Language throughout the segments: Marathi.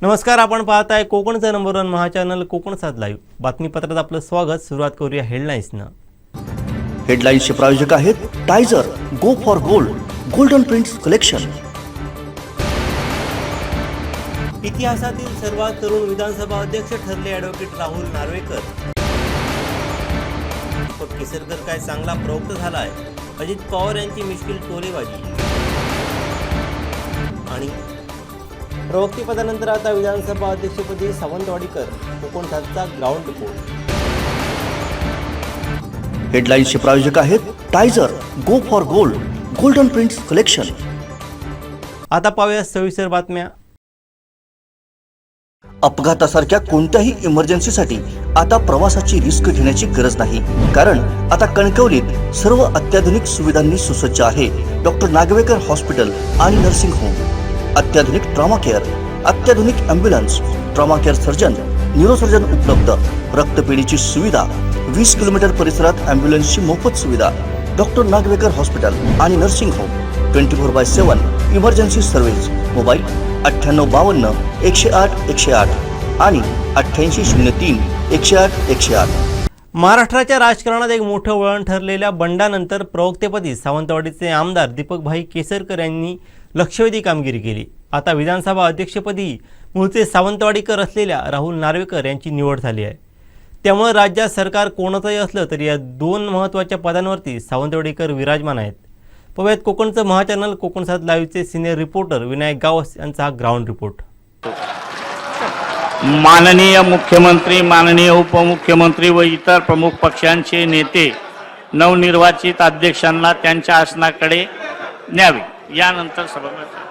नमस्कार, आपण पाहताय कोकणचं नंबर 1 महाचॅनल कोकण सात लाईव्ह. बातमीपत्रात आपलं स्वागत. सुरुवात करूया हेडलाईन्सनं. हेडलाईन्सचे प्रायोजक आहेत टायझर, go for gold, golden prints collection. इतिहासातील सर्वात तरुण विधानसभा अध्यक्ष ठरले ॲडव्होकेट राहुल नार्वेकर. दीपक केसरकर काय चांगला प्रवक्त झालाय. अजित पवार यांची मिश्किल टोलेबाजी. आणि प्रवक्तेपदानंतर आता विधानसभा अध्यक्षपदी सावंतवाडीकर. कोकण सातचा ग्राउंड रिपोर्ट. हेडलाईन्सचे प्रायोजक आहेत टायझर, go for gold, golden prints collection. आता पाहूया सविस्तर बातम्या. अपघातासारख्या कोणत्याही इमर्जन्सीसाठी आता प्रवासाची रिस्क घेण्याची गरज नाही, कारण आता कणकवलीत सर्व अत्याधुनिक सुविधांनी सुसज्ज आहे डॉक्टर नागवेकर हॉस्पिटल आणि नर्सिंग होम. अत्याधुनिक ट्रॉमा केअर, अत्याधुनिक ambulance, trauma care surgeon, neurosurgeon उपलब्ध, रक्तपेढीची सुविधा, 20 किलोमीटर परिसरात ॲम्ब्युलन्सची मोफत सुविधा. डॉक्टर नागवेकर हॉस्पिटल आणि nursing home 24/7 emergency service. Mobile 9852 108 108 आणि 8803 108 108. महाराष्ट्राच्या राजकारणात एक मोठं वळण ठरलेल्या बंडानंतर प्रवक्तेपदी सावंतवाडीचे आमदार दीपकभाई केसरकर यांनी लक्षवेधी कामगिरी केली. आता विधानसभा अध्यक्षपदी मूळचे सावंतवाडीकर असलेल्या राहुल नार्वेकर यांची निवड झाली आहे. त्यामुळे राज्यात सरकार कोणाचंही असलं तरी या दोन महत्त्वाच्या पदांवरती सावंतवाडीकर विराजमान आहेत. पाहूयात कोकणचं महाचॅनल कोकण सात लाईव्हचे सिनियर रिपोर्टर विनायक गावस यांचा हा ग्राउंड रिपोर्ट. माननीय मुख्यमंत्री, माननीय उपमुख्यमंत्री व इतर प्रमुख पक्षांचे नेते नवनिर्वाचित अध्यक्षांना त्यांच्या आसनाकडे न्यावे. यानंतर सभागृहात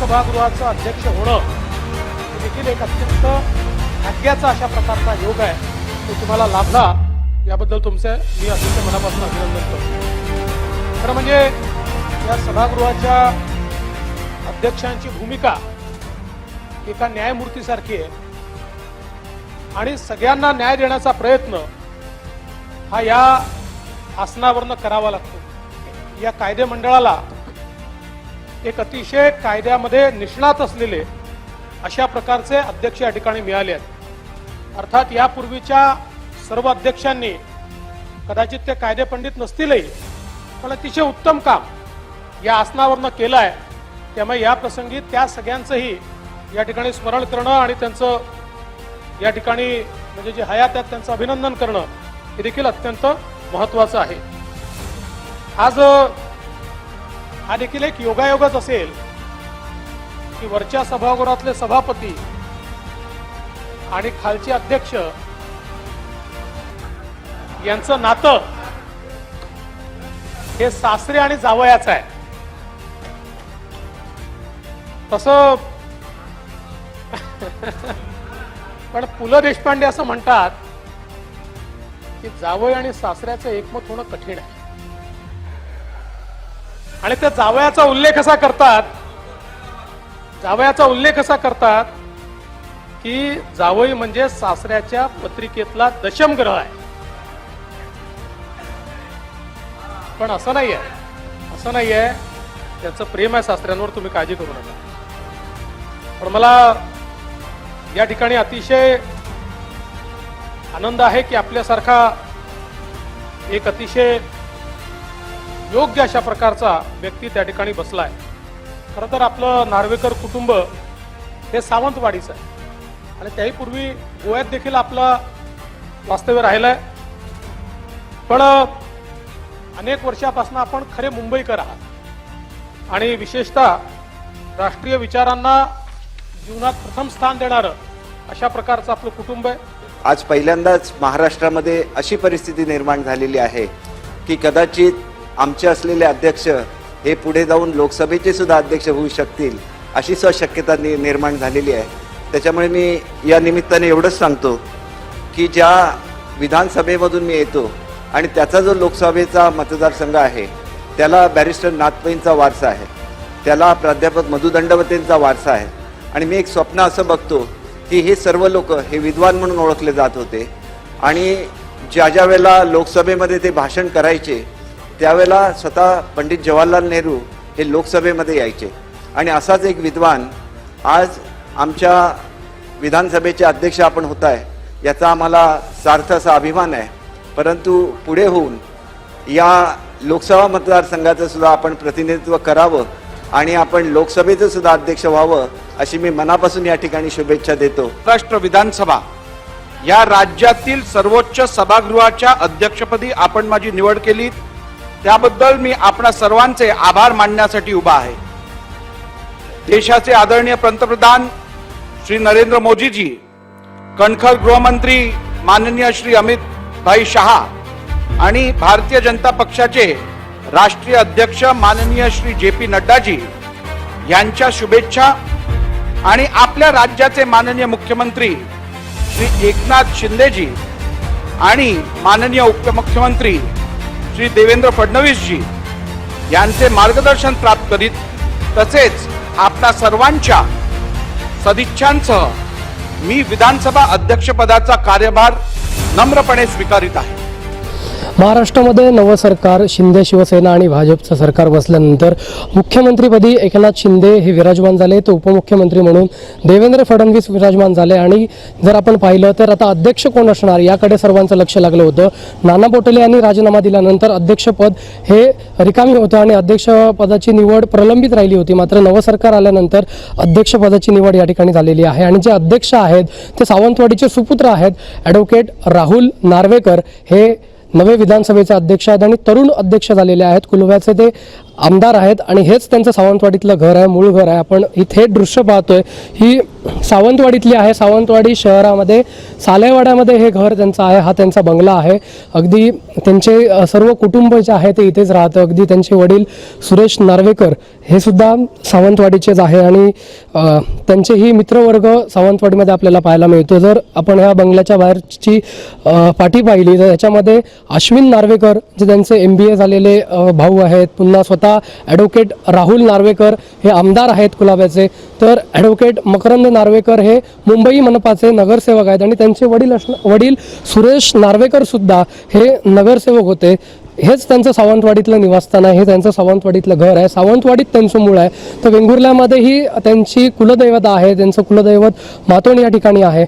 सभागृहाचं अध्यक्ष होणं देखील एक अत्यंत भाग्याचा अशा प्रकारचा योग आहे. तो तुम्हाला लाभला याबद्दल तुमचे मी अतिशय मनापासून अभिनंदन करतो. खरं म्हणजे या सभागृहाच्या अध्यक्षांची भूमिका एका न्यायमूर्तीसारखी आहे आणि सगळ्यांना न्याय देण्याचा प्रयत्न हा या आसनावरनं करावा लागतो. या कायदे मंडळाला एक अतिशय कायद्यामध्ये निष्णात असलेले अशा प्रकारचे अध्यक्ष या ठिकाणी मिळाले आहेत. अर्थात यापूर्वीच्या सर्व अध्यक्षांनी कदाचित ते कायदे पंडित नसतीलही, पण अतिशय उत्तम काम या आसनावरनं केलं आहे. त्यामुळे या प्रसंगी त्या सगळ्यांचंही या ठिकाणी स्मरण करणं आणि त्यांचं या ठिकाणी म्हणजे जे हयात आहेत त्यांचं अभिनंदन करणं हे देखील अत्यंत महत्त्वाचं आहे. आज हा देखील एक योगायोगच असेल की वरच्या सभागृहातले सभापती आणि खालचे अध्यक्ष यांचं नातं हे सासरे आणि जावयाचं आहे. तसं पण पु ल देशपांडे असं म्हणतात की जावई आणि सासऱ्याचं एकमत होणं कठीण आहे. आणि त्या जावयाचा उल्लेख असा करतात की जावई म्हणजे सासऱ्याच्या पत्रिकेतला दशमग्रह आहे. पण असं नाहीये. त्याचं प्रेम आहे सासऱ्यांवर, तुम्ही काळजी करू नका. पण मला या ठिकाणी अतिशय आनंद आहे की आपल्यासारखा एक अतिशय योग्य अशा प्रकारचा व्यक्ती त्या ठिकाणी बसलाय. खरं तर आपलं नार्वेकर कुटुंब हे सावंतवाडीचं आहे आणि त्याही पूर्वी गोव्यात देखील आपलं वास्तव्य राहिलंय. पण अनेक वर्षापासून आपण खरे मुंबईकर आहात आणि विशेषतः राष्ट्रीय विचारांना जीवनात प्रथम स्थान देणारं अशा प्रकारचं आपलं कुटुंब आहे. आज पहिल्यांदाच महाराष्ट्रामध्ये अशी परिस्थिती निर्माण झालेली आहे की कदाचित आमचे असलेले अध्यक्ष हे पुढे जाऊन लोकसभेचे सुद्धा अध्यक्ष होऊ शकतील अशी शक्यता निर्माण झालेली आहे. त्याच्यामुळे मी या निमित्ताने एवढंच सांगतो की ज्या विधानसभेमधून मी येतो आणि त्याचा जो लोकसभेचा मतदारसंघ आहे त्याला बॅरिस्टर नाथपैंचा वारसा आहे, त्याला प्राध्यापक मधु दंडवतेंचा वारसा आहे. आणि मी एक स्वप्न असं बघतो की हे सर्व लोक हे विद्वान म्हणून ओळखले जात होते आणि ज्या वेळेला लोकसभेमध्ये ते भाषण करायचे त्यावेळेला स्वतः पंडित जवाहरलाल नेहरू हे लोकसभेमध्ये यायचे. आणि असाच एक विद्वान आज आमच्या विधानसभेचे अध्यक्ष आपण होत आहे याचा आम्हाला सार्थ असा अभिमान आहे. परंतु पुढे होऊन या लोकसभा मतदारसंघाचं सुद्धा आपण प्रतिनिधित्व करावं आणि आपण लोकसभेचं सुद्धा अध्यक्ष व्हावं अशी मी मनापासून या ठिकाणी शुभेच्छा देतो. महाराष्ट्र विधानसभा या राज्यातील सर्वोच्च सभागृहाच्या अध्यक्षपदी आपण माझी निवड केली त्याबद्दल मी आपणा सर्वांचे आभार मानण्यासाठी उभा आहे. देशाचे आदरणीय पंतप्रधान श्री नरेंद्र मोदीजी, कणखर गृहमंत्री माननीय श्री अमित भाई शहा आणि भारतीय जनता पक्षाचे राष्ट्रीय अध्यक्ष माननीय श्री जे.पी. नड्डाजी यांच्या शुभेच्छा आणि आपल्या राज्याचे माननीय मुख्यमंत्री श्री एकनाथ शिंदेजी आणि माननीय उपमुख्यमंत्री श्री देवेंद्र फडणवीसजी यांचे मार्गदर्शन प्राप्त करीत तसेच आपल्या सर्वांच्या सदिच्छांसह मी विधानसभा अध्यक्षपदाचा कार्यभार नम्रपणे स्वीकारित आहे. महाराष्ट्रामध्ये नवं सरकार शिंदे शिवसेना आणि भाजपचं सरकार बसल्यानंतर मुख्यमंत्रीपदी एकनाथ शिंदे हे विराजमान झाले, तर उपमुख्यमंत्री म्हणून देवेंद्र फडणवीस विराजमान झाले. आणि जर आपण पाहिलं तर आता अध्यक्ष कोण असणार याकडे सर्वांचं लक्ष लागलं होतं. नाना पटोले यांनी राजीनामा दिल्यानंतर अध्यक्षपद हे रिकामी होतं आणि अध्यक्षपदाची निवड प्रलंबित राहिली होती. मात्र नवं सरकार आल्यानंतर अध्यक्षपदाची निवड या ठिकाणी झालेली आहे आणि जे अध्यक्ष आहेत ते सावंतवाडीचे सुपुत्र आहेत. ॲडव्होकेट राहुल नार्वेकर हे नवे विधानसभेचे अध्यक्ष आहेत आणि तरुण अध्यक्ष झालेले आहेत. कुलव्याचे ते आमदार आहेत आणि हेच त्यांचं सावंतवाडीतलं घर आहे, मूळ घर आहे. आपण ही थेट दृश्य पाहतोय ही सावंतवाडीतली आहे. सावंतवाडी शहरामध्ये सालेवाड्यामध्ये हे घर त्यांचं आहे, हा त्यांचा बंगला आहे. अगदी त्यांचे सर्व कुटुंब जे आहे ते इथेच राहतं. अगदी त्यांचे वडील सुरेश नार्वेकर हे सुद्धा सावंतवाडीचेच आहे आणि त्यांचेही मित्रवर्ग सावंतवाडीमध्ये आपल्याला पाहायला मिळतो. जर आपण ह्या बंगल्याच्या बाहेरची पाठी पाहिली तर याच्यामध्ये अश्विन नार्वेकर जे त्यांचे MBA झालेले भाऊ आहेत, पुन्हा स्वतः ॲडव्होकेट राहुल नार्वेकर हे आमदार आहेत कुलाब्याचे, तर ॲडव्होकेट मकरंद नार्वेकर हे मुंबई मनपाचे नगरसेवक आहेत आणि त्यांचे वडील सुरेश नार्वेकर सुद्धा हे नगरसेवक होते. हेच त्यांचं सावंतवाडीतलं निवासस्थान आहे, हे त्यांचं सावंतवाडीतलं घर आहे. सावंतवाडीत त्यांचं मूळ आहे. तर वेंगुर्ल्यामध्येही त्यांची कुलदैवत आहे, त्यांचं कुलदैवत मातोंड या ठिकाणी आहे.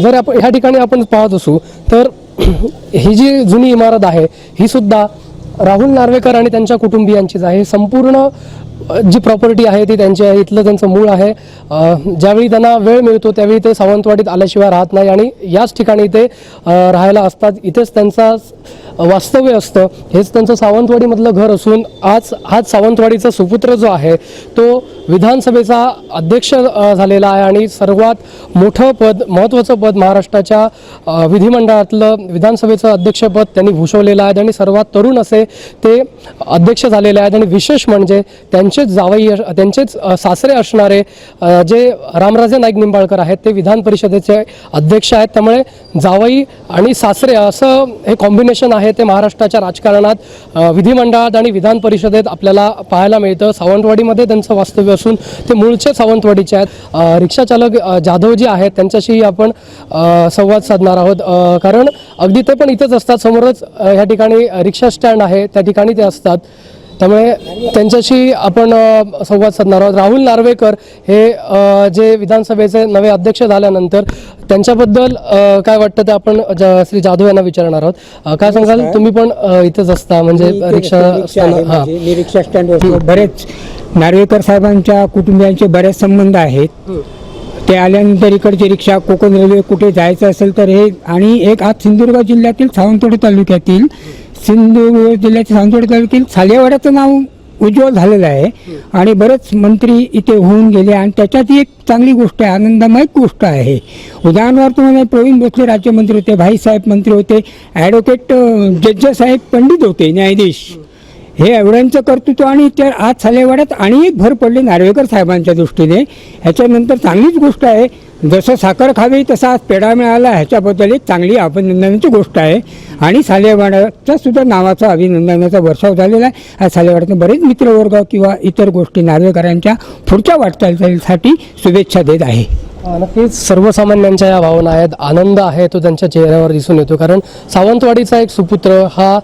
जर आपण ह्या ठिकाणी आपण पाहत असू तर ही जी जुनी इमारत आहे ही सुद्धा राहुल नार्वेकर आणि त्यांच्या कुटुंबियांचीच आहे. संपूर्ण जी प्रॉपर्टी आहे ती त्यांची आहे, इथलं त्यांचं मूळ आहे. ज्यावेळी त्यांना वेळ मिळतो त्यावेळी ते सावंतवाडीत आल्याशिवाय राहत नाही आणि याच ठिकाणी ते राहायला असतात. इथेच त्यांचा वास्तव्य असतं. हेच त्यांचं सावंतवाडीमधलं घर असून आज सावंतवाडीचा सुपुत्र जो आहे तो विधानसभेचा अध्यक्ष झालेला आहे आणि सर्वात मोठं पद, महत्त्वाचं पद महाराष्ट्राच्या विधिमंडळातलं विधानसभेचं अध्यक्षपद त्यांनी भूषवलेलं आहे आणि सर्वात तरुण असे ते अध्यक्ष झालेले आहेत. आणि विशेष म्हणजे त्यांचे त्यांचेच जावई त्यांचेच सासरे असणारे जे रामराजे नाईक निंबाळकर आहेत ते विधान परिषदेचे अध्यक्ष आहेत. त्यामुळे जावई आणि सासरे असं हे कॉम्बिनेशन आहे ते महाराष्ट्राच्या राजकारणात विधिमंडळात आणि विधान परिषदेत आपल्याला पाहायला मिळतं. सावंतवाडीमध्ये त्यांचं वास्तव्य असून ते मूळचे सावंतवाडीचे आहेत. रिक्षा चालक जाधवजी आहेत त्यांच्याशी आपण संवाद साधणार आहोत, कारण अगदी ते पण इथेच असतात. समोरच या ठिकाणी रिक्षा स्टँड आहे, त्या ठिकाणी ते असतात. त्यामुळे त्यांच्याशी आपण संवाद साधणार आहोत. राहुल नार्वेकर हे जे विधानसभेचे नवे अध्यक्ष झाल्यानंतर त्यांच्याबद्दल काय वाटतं ते आपण श्री जाधव यांना विचारणार आहोत. काय सांगाल, तुम्ही पण इथेच असता, म्हणजे रिक्षा हां मी रिक्षा स्टँडवर बरेच नार्वेकर साहेबांच्या कुटुंबियांचे बरेच संबंध आहेत. ते आल्यानंतर इकडची रिक्षा कोकण रेल्वे कुठे जायचं असेल तर हे, आणि एक आज सिंधुदुर्ग जिल्ह्यातील सावंतवाडी तालुक्यातील तालुक्यातील सालेवाड्याचं नाव उज्ज्वल झालेलं आहे आणि बरेच मंत्री इथे होऊन गेले आणि त्याच्यात एक चांगली गोष्ट आहे, आनंदमय गोष्ट आहे. उदाहरणार्थ म्हणजे प्रवीण भोसले राज्यमंत्री होते, भाईसाहेब मंत्री होते, ॲडव्होकेट जज्जसाहेब पंडित होते, न्यायाधीश. हे एवढ्यांचं कर्तृत्व आणि त्या आज सालेवाड्यात आणि एक भर पडले नार्वेकर साहेबांच्या दृष्टीने. ह्याच्यानंतर चांगलीच गोष्ट आहे, जसं साखर खावी तसा आज पेढा मिळाला, ह्याच्याबद्दल एक चांगली अभिनंदनाची गोष्ट आहे. आणि सालेवाड्याचा सुद्धा नावाचा अभिनंदनाचा वर्षाव झालेला आहे. आज सालेवाड्यातून बरेच मित्रवर्ग किंवा इतर गोष्टी नार्वेकरांच्या पुढच्या वाटचालीसाठी शुभेच्छा देत आहे. नक्कीच सर्वसामान्यांच्या या भावना आहेत, आनंद आहे तो त्यांच्या चेहऱ्यावर दिसून येतो. कारण सावंतवाडीचा एक सुपुत्र हा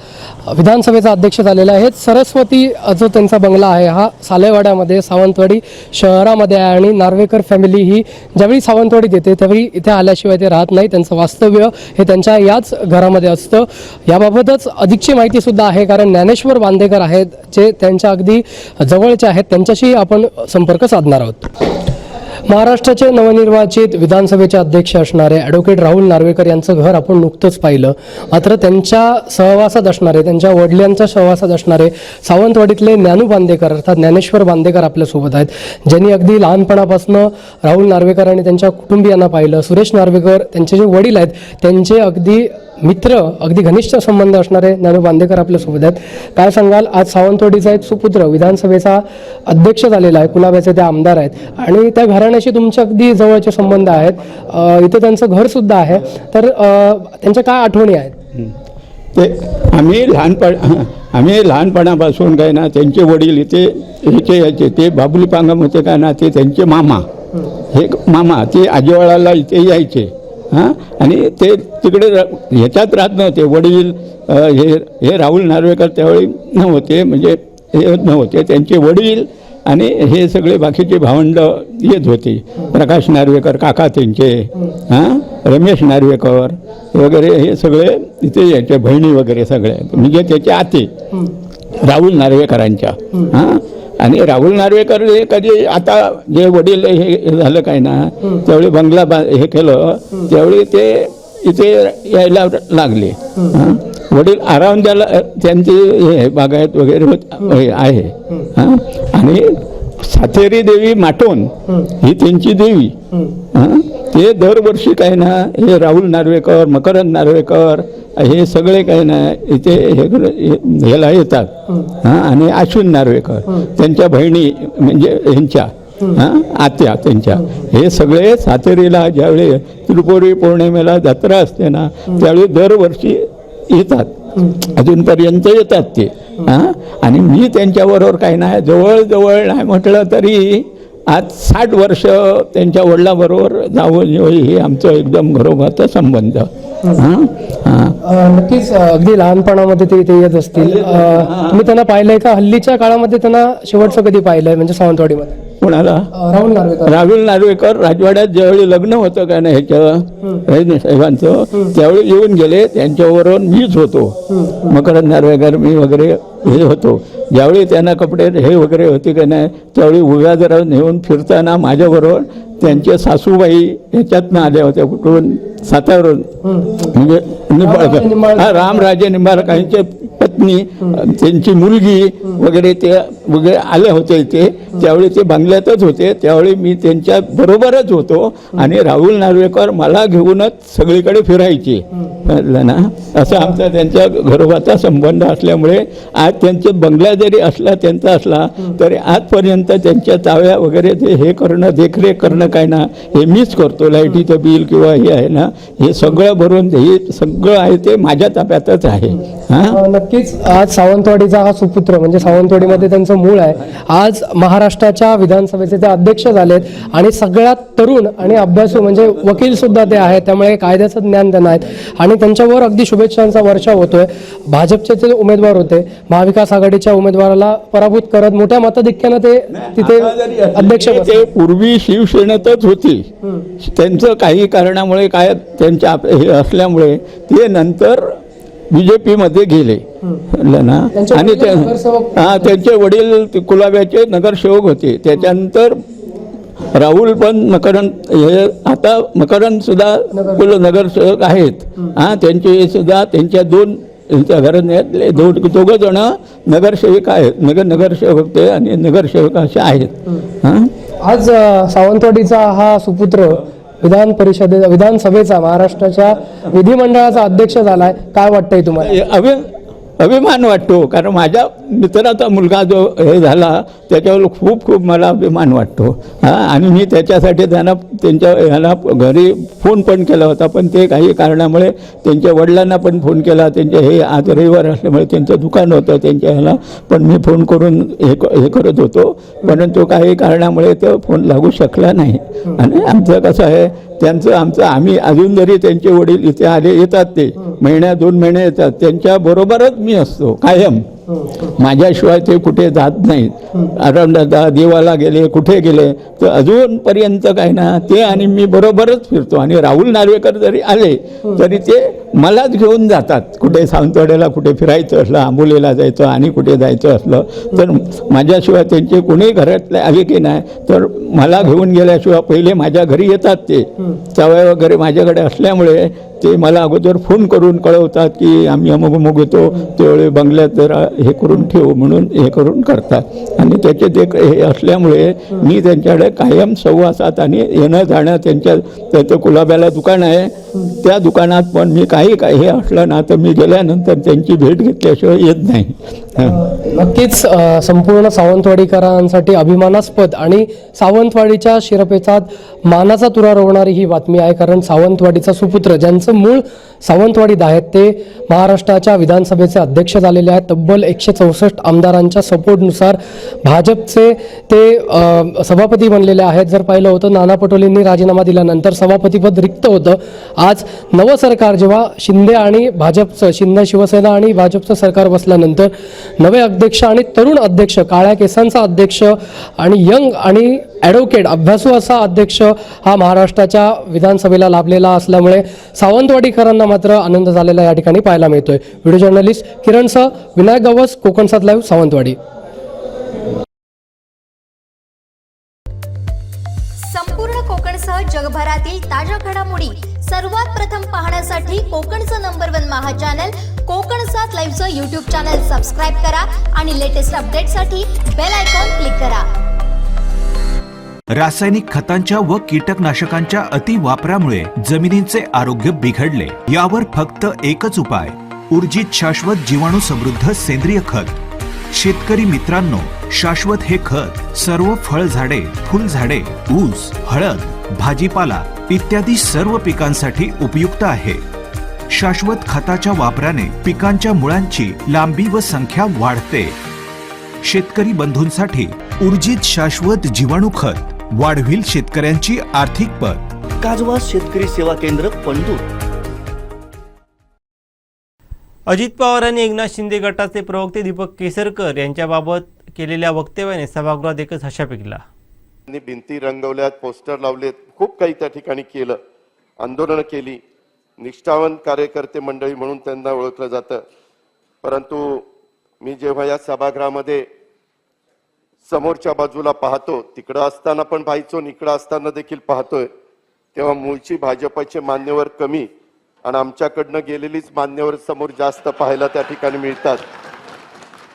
विधानसभेचा अध्यक्ष झालेला आहे. सरस्वती जो त्यांचा बंगला आहे हा सालेवाड्यामध्ये सावंतवाडी शहरामध्ये आहे आणि नार्वेकर फॅमिली ही ज्यावेळी सावंतवाडीत येते त्यावेळी इथे आल्याशिवाय ते राहत नाही. त्यांचं वास्तव्य हे त्यांच्या याच घरामध्ये असतं. याबाबतच अधिकची माहिती सुद्धा आहे, कारण ज्ञानेश्वर बांदेकर आहेत जे त्यांच्या अगदी जवळचे आहेत, त्यांच्याशी आपण संपर्क साधणार आहोत. महाराष्ट्राचे नवनिर्वाचित विधानसभेचे अध्यक्ष असणारे ॲडव्होकेट राहुल नार्वेकर यांचं घर आपण नुकतंच पाहिलं. मात्र त्यांच्या सहवासात असणारे, त्यांच्या वडिलांच्या सहवासात असणारे सावंतवाडीतले ज्ञानू बांदेकर अर्थात ज्ञानेश्वर बांदेकर आपल्यासोबत आहेत, ज्यांनी अगदी लहानपणापासून राहुल नार्वेकर आणि त्यांच्या कुटुंबियांना पाहिलं. सुरेश नार्वेकर त्यांचे जे वडील आहेत त्यांचे अगदी मित्र, अगदी घनिष्ठ संबंध असणारे ज्ञानू बांदेकर आपल्यासोबत आहेत. काय सांगाल, आज सावंतवाडीचा एक सुपुत्र विधानसभेचा अध्यक्ष झालेला आहे, कुलाब्याचे ते आमदार आहेत आणि त्या घराण्याशी तुमचे अगदी जवळचे संबंध आहेत. इथे त्यांचं घरसुद्धा आहे, तर त्यांच्या काय आठवणी आहेत? ते आम्ही लहानपणापासून काय ना, त्यांचे वडील इथे यायचे. ते बाबुली पांगम होते काय ना, ते त्यांचे मामा, हे मामा ते आजीवाळाला इथे यायचे. हां, आणि ते तिकडे ह्याच्यात राहत नव्हते. वडील हे राहुल नार्वेकर त्यावेळी नव्हते, म्हणजे हे नव्हते. त्यांचे वडील आणि हे सगळे बाकीचे भावंड येत होते. प्रकाश नार्वेकर काका त्यांचे, हां, रमेश नार्वेकर वगैरे हे सगळे इथे यायचे. बहिणी वगैरे सगळे, म्हणजे त्याचे आते राहुल नार्वेकरांच्या. हां, आणि राहुल नार्वेकर हे कधी आता जे वडील हे झालं काय ना, त्यावेळी बंगला हे केलं त्यावेळी ते इथे यायला लागले. वडील आराम द्यायला त्यांची हे बागायत वगैरे आहे. हां, आणि सातेरी देवी माटोन ही त्यांची देवी. हां, ते दरवर्षी काय ना, हे राहुल नार्वेकर, मकरंद नार्वेकर हे सगळे काय ना इथे ह्याला येतात. हां, आणि अश्विन नार्वेकर त्यांच्या बहिणी म्हणजे ह्यांच्या आत्या त्यांच्या, हे सगळे सातेरीला ज्यावेळी त्रिपुरी पौर्णिमेला जत्रा असते ना त्यावेळी दरवर्षी येतात, अजूनपर्यंत येतात ते. हां, आणि मी त्यांच्याबरोबर काही नाही, जवळजवळ नाही म्हटलं तरी आज 60 वर्ष त्यांच्या वडिलांबरोबर जावं हे आमचं एकदम घरोघाचा संबंध. हां हां, नक्कीच अगदी लहानपणामध्ये ते इथे येत असतील. तुम्ही त्यांना पाहिलंय का? हल्लीच्या काळामध्ये त्यांना शेवटचं कधी पाहिलंय, म्हणजे सावंतवाडीमध्ये? कोणाला? राहुल नार्वेकर. राहुल नार्वेकर राजवाड्यात ज्यावेळी लग्न होतं का नाही ह्याचं साहेबांचं, त्यावेळी येऊन गेले. त्यांच्याबरोबर मीच होतो, मकरंद नार्वेकर मी वगैरे हे होतो. ज्यावेळी त्यांना कपडे हे वगैरे होते का नाही त्यावेळी उभ्या जरा नेऊन फिरताना माझ्याबरोबर त्यांचे सासूबाई ह्याच्यातनं आल्या होत्या, कुठून? साताऱ्यावरून, म्हणजे निंबाळकर, रामराजे निंबाळकर यांचे पत्नी, त्यांची मुलगी वगैरे ते वगैरे आले होते इथे, त्यावेळी ते बंगल्यातच होते, त्यावेळी मी त्यांच्या बरोबरच होतो आणि राहुल नार्वेकर मला घेऊनच सगळीकडे फिरायचे, कळलं ना. असं आमचा त्यांच्या घरोबाचा संबंध असल्यामुळे आज त्यांचे बंगला जरी असला त्यांचा असला तरी आजपर्यंत त्यांच्या ताव्या वगैरे ते हे करणं, देखरेख करणं काय ना हे मीच करतो. लाईटीचं बिल किंवा हे आहे ना, हे सगळं भरून हे सगळं आहे ते माझ्या ताब्यातच आहे. नक्कीच आज सावंतवाडीचा हा सुपुत्र म्हणजे सावंतवाडीमध्ये त्यांचं मूळ आहे, आज महाराष्ट्राच्या विधानसभेचे ते अध्यक्ष झालेत आणि सगळ्यात तरुण आणि अभ्यासू म्हणजे वकील सुद्धा ते आहेत, त्यामुळे कायद्याचं ज्ञान त्यांना आहेत आणि त्यांच्यावर अगदी शुभेच्छांचा वर्षाव होतोय. भाजपचे ते उमेदवार होते, महाविकास आघाडीच्या उमेदवाराला पराभूत करत मोठ्या मताधिक्यानं ते तिथे अध्यक्ष ते पूर्वी शिवसेनेतच होती, त्यांचं काही कारणामुळे काय त्यांच्या हे असल्यामुळे ते नंतर BJP मध्ये गेले ना. आणि त्यांचे वडील कुलाब्याचे नगरसेवक होते. त्याच्यानंतर राहुल पण मकरंद हे आता मकरंद सुद्धा नगरसेवक आहेत. त्यांचे सुद्धा त्यांच्या त्यांच्या घरातले दोघं जण नगरसेवक आहेत, नगरसेवक होते आणि नगरसेवक असे आहेत. आज सावंतवाडीचा हा सुपुत्र विधानसभेचा महाराष्ट्राच्या विधिमंडळाचा अध्यक्ष झालाय, काय वाटतंय तुम्हाला? अभिमान वाटतो, कारण माझ्या मित्राचा मुलगा जो हे झाला त्याच्यावर खूप खूप मला अभिमान वाटतो. आणि मी त्याच्यासाठी त्यांच्या घरी फोन पण केला होता, पण ते काही कारणामुळे त्यांच्या वडिलांना पण फोन केला. त्यांचे हे आज रविवार असल्यामुळे त्यांचं दुकान होतं त्यांच्या पण मी फोन करून हे करत होतो, परंतु काही कारणामुळे तो फोन लागू शकला नाही. आणि आमचं कसं आहे त्यांचं आम्ही अजून जरी त्यांचे वडील इथे येतात, ते महिन्या 2 महिने येतात, त्यांच्या बरोबरच मी असतो कायम. माझ्याशिवाय ते कुठे जात नाहीत. अरंडदा देवाला गेले, कुठे गेले तर अजूनपर्यंत काय ना ते आणि मी बरोबरच फिरतो. आणि राहुल नार्वेकर जरी आले तरी ते मलाच घेऊन जातात. कुठे सावंतवाड्याला कुठे फिरायचं असलं, आंबोलीला जायचं आणि कुठे जायचं असलं तर माझ्याशिवाय त्यांचे कोणी घरातले आले की नाही तर मला घेऊन गेल्याशिवाय पहिले माझ्या घरी येतात. ते चाव्या वगैरे माझ्याकडे असल्यामुळे ते मला अगोदर फोन करून कळवतात की आम्ही अमुक येतो, त्यावेळी बंगल्यात जरा हे करून ठेवू म्हणून हे करून करतात. आणि त्याचे ते हे असल्यामुळे मी त्यांच्याकडे कायम सहवासात आणि येणं जाणं. त्याचं कुलाब्याला दुकान आहे, त्या दुकानात पण मी काही हे असलं ना तर मी गेल्यानंतर त्यांची भेट घेतल्याशिवाय येत नाही. नक्कीच संपूर्ण सावंतवाडीकरांसाठी अभिमानास्पद आणि सावंतवाडीच्या शिरपेचात मानाचा तुरा रोवणारी ही बातमी आहे, कारण सावंतवाडीचा सुपुत्र ज्यांचं मूळ सावंतवाडीत आहेत ते महाराष्ट्राच्या विधानसभेचे अध्यक्ष झालेले आहेत. तब्बल 164 आमदारांच्या सपोर्टनुसार भाजपचे ते सभापती बनलेले आहेत. जर पाहिलं होतं नाना पटोलेंनी राजीनामा दिल्यानंतर सभापतीपद रिक्त होतं. आज नवं सरकार जेव्हा शिंदे शिवसेना आणि भाजपचं सरकार बसल्यानंतर नवे अध्यक्ष आणि तरुण अध्यक्ष, काळ्या केसांचा अध्यक्ष आणि यंग आणि ॲडव्होकेट अभ्यासू असा अध्यक्ष हा महाराष्ट्राच्या विधानसभेला लाभलेला असल्यामुळे सावंतवाडीकरांना मात्र आनंद झालेला या ठिकाणी पाहायला मिळतोय. Video journalist किरणसह Vinayak Gawas, Konkan 7 live, Sawantwadi. संपूर्ण कोकणसह जगभरातील ताज्या घडामोडी सर्वात प्रथम पाहण्यासाठी कोकणचं नंबर 1 महा चॅनल कोकण 7 लाईव्हचं यूट्यूब चॅनल सबस्क्राईब करा आणि लेटेस्ट अपडेटसाठी बेल आयकॉन क्लिक करा. रासायनिक खतांच्या व कीटकनाशकांच्या अतिवापरामुळे जमिनींचे आरोग्य बिघडले. यावर फक्त एकच उपाय, ऊर्जित शाश्वत जीवाणू समृद्ध सेंद्रिय खत. शेतकरी मित्रांनो, शाश्वत हे खत सर्व फळझाडे, फुलझाडे, ऊस, हळद, भाजीपाला इत्यादी सर्व पिकांसाठी उपयुक्त आहे. शाश्वत खताच्या वापराने पिकांच्या मुळांची लांबी व संख्या वाढते. शेतकरी बंधूंसाठी ऊर्जित शाश्वत जीवाणू खत वाढविल शेतकऱ्यांची आर्थिक पत. काजवा शेतकरी सेवा केंद्र, पंढूर. अजित पवार यांनी एकनाथ शिंदे गटाचे प्रवक्ते दीपक केसरकर यांच्याबाबत केलेल्या वक्तव्याने सभागृहात एकच हशा पिकला. त्यांनी भिंती रंगवल्यात, पोस्टर लावलेत, खूप काही त्या ठिकाणी केलं, आंदोलनं केली. निष्ठावान कार्यकर्ते मंडळी म्हणून त्यांना ओळखलं जातं. परंतु मी जेव्हा या सभागृहामध्ये समोरच्या बाजूला पाहतो, तिकडं असताना पण पाहायचो, इकडं असताना देखील पाहतोय, तेव्हा मूळची भाजपचे मान्यवर कमी आणि आमच्याकडनं गेलेलीच मान्यवर समोर जास्त पाहायला त्या ठिकाणी मिळतात.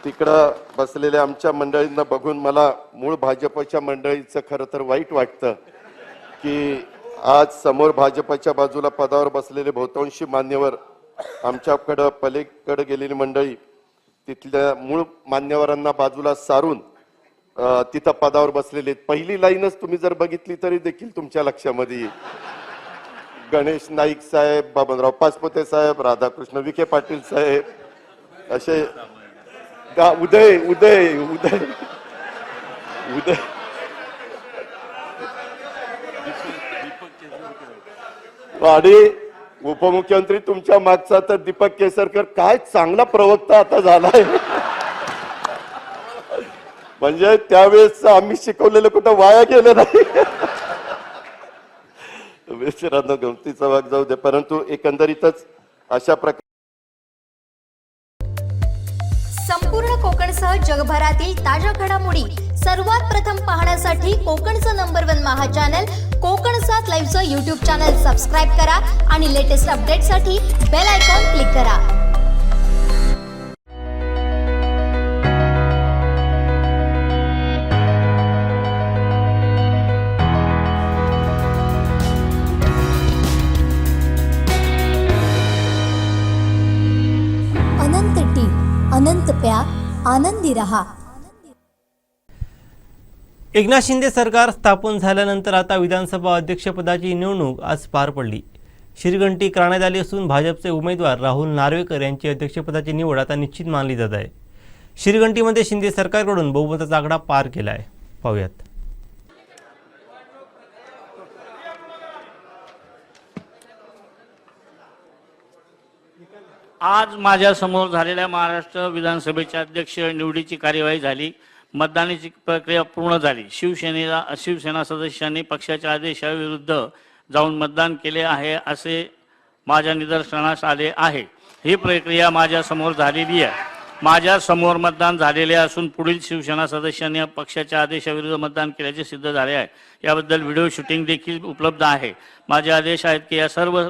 तिकडं बसलेल्या आमच्या मंडळींना बघून मला मूळ भाजपच्या मंडळीचं खरं तर वाईट वाटतं की आज समोर भाजपच्या बाजूला पदावर बसलेले बहुतांशी मान्यवर आमच्याकडं पलीकडे गेलेली मंडळी तिथल्या मूळ मान्यवरांना बाजूला सारून तिथं पदावर बसलेले आहेत. पहिली लाईनच तुम्ही जर बघितली तरी देखील तुमच्या लक्षामध्ये येईल. गणेश नाईक साहेब, बाबनराव पाचपुते साहेब, राधाकृष्ण विखे पाटील साहेब, असे उदय उदय उदय उदय आणि उपमुख्यमंत्री तुमच्या मागचा तर दीपक केसरकर काय चांगला प्रवक्ता आता झालाय. म्हणजे त्यावेळेस आम्ही शिकवलेलं कुठं वाया गेलं नाही. मित्रांनो, गमतीचा भाग जाऊ दे, परंतु एकंदरीतच अशा प्रकारे संपूर्ण कोकणसह जगभरातील ताज्या घडामोडी सर्वात प्रथम पाहण्यासाठी कोकणचं नंबर 1 महा चॅनल कोकण 7 लाईव्हचं यूट्यूब चॅनल सबस्क्राईब करा आणि लेटेस्ट अपडेटसाठी बेल आयकॉन क्लिक करा. अनंत टी, अनंत प्या, आनंदी रहा. एकनाथ शिंदे सरकार स्थापन झाल्यानंतर आता विधानसभा अध्यक्षपदाची निवडणूक आज पार पडली. शिरघंटी करण्यात आली असून भाजपचे उमेदवार राहुल नार्वेकर यांची अध्यक्षपदाची निवड आता निश्चित मानली जात आहे. शिरघंटीमध्ये शिंदे सरकारकडून बहुमताचा आकडा पार केला आहे. पाहूयात. आज माझ्या समोर झालेल्या महाराष्ट्र विधानसभेच्या अध्यक्ष निवडीची कार्यवाही झाली. मतदानाची प्रक्रिया पूर्ण झाली. शिवसेना सदस्यांनी पक्षाच्या आदेशाविरुद्ध जाऊन मतदान केले आहे असे माझ्या निदर्शनास आले आहे. ही प्रक्रिया माझ्या समोर झालेली आहे. माझ्या समोर मतदान झालेले असून पुढील शिवसेना सदस्यांनी पक्षाच्या आदेशाविरुद्ध मतदान केल्याचे सिद्ध झाले आहे. याबद्दल व्हिडिओ शूटिंग देखील उपलब्ध आहे. माझे आदेश आहेत की या सर्व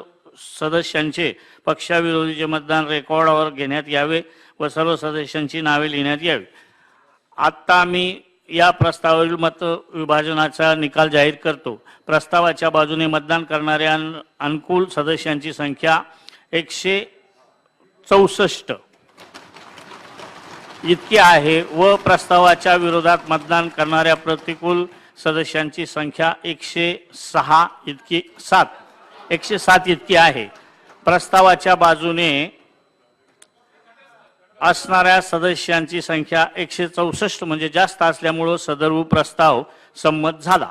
सदस्यांचे पक्षाविरोधीचे मतदान रेकॉर्डवर घेण्यात यावे व सर्व सदस्यांची नावे लिहिण्यात यावी. आता मी या प्रस्तावावरील मत विभाजनाचा निकाल जाहीर करतो. प्रस्तावाच्या बाजूने मतदान करणाऱ्या अनुकूल सदस्यांची संख्या 164 इतकी आहे व प्रस्तावाच्या विरोधात मतदान करणाऱ्या प्रतिकूल सदस्यांची संख्या 107 इतकी आहे. प्रस्तावाच्या बाजूने असणाऱ्या सदस्यांची संख्या 164 म्हणजे जास्त असल्यामुळे सदर प्रस्ताव संमत झाला.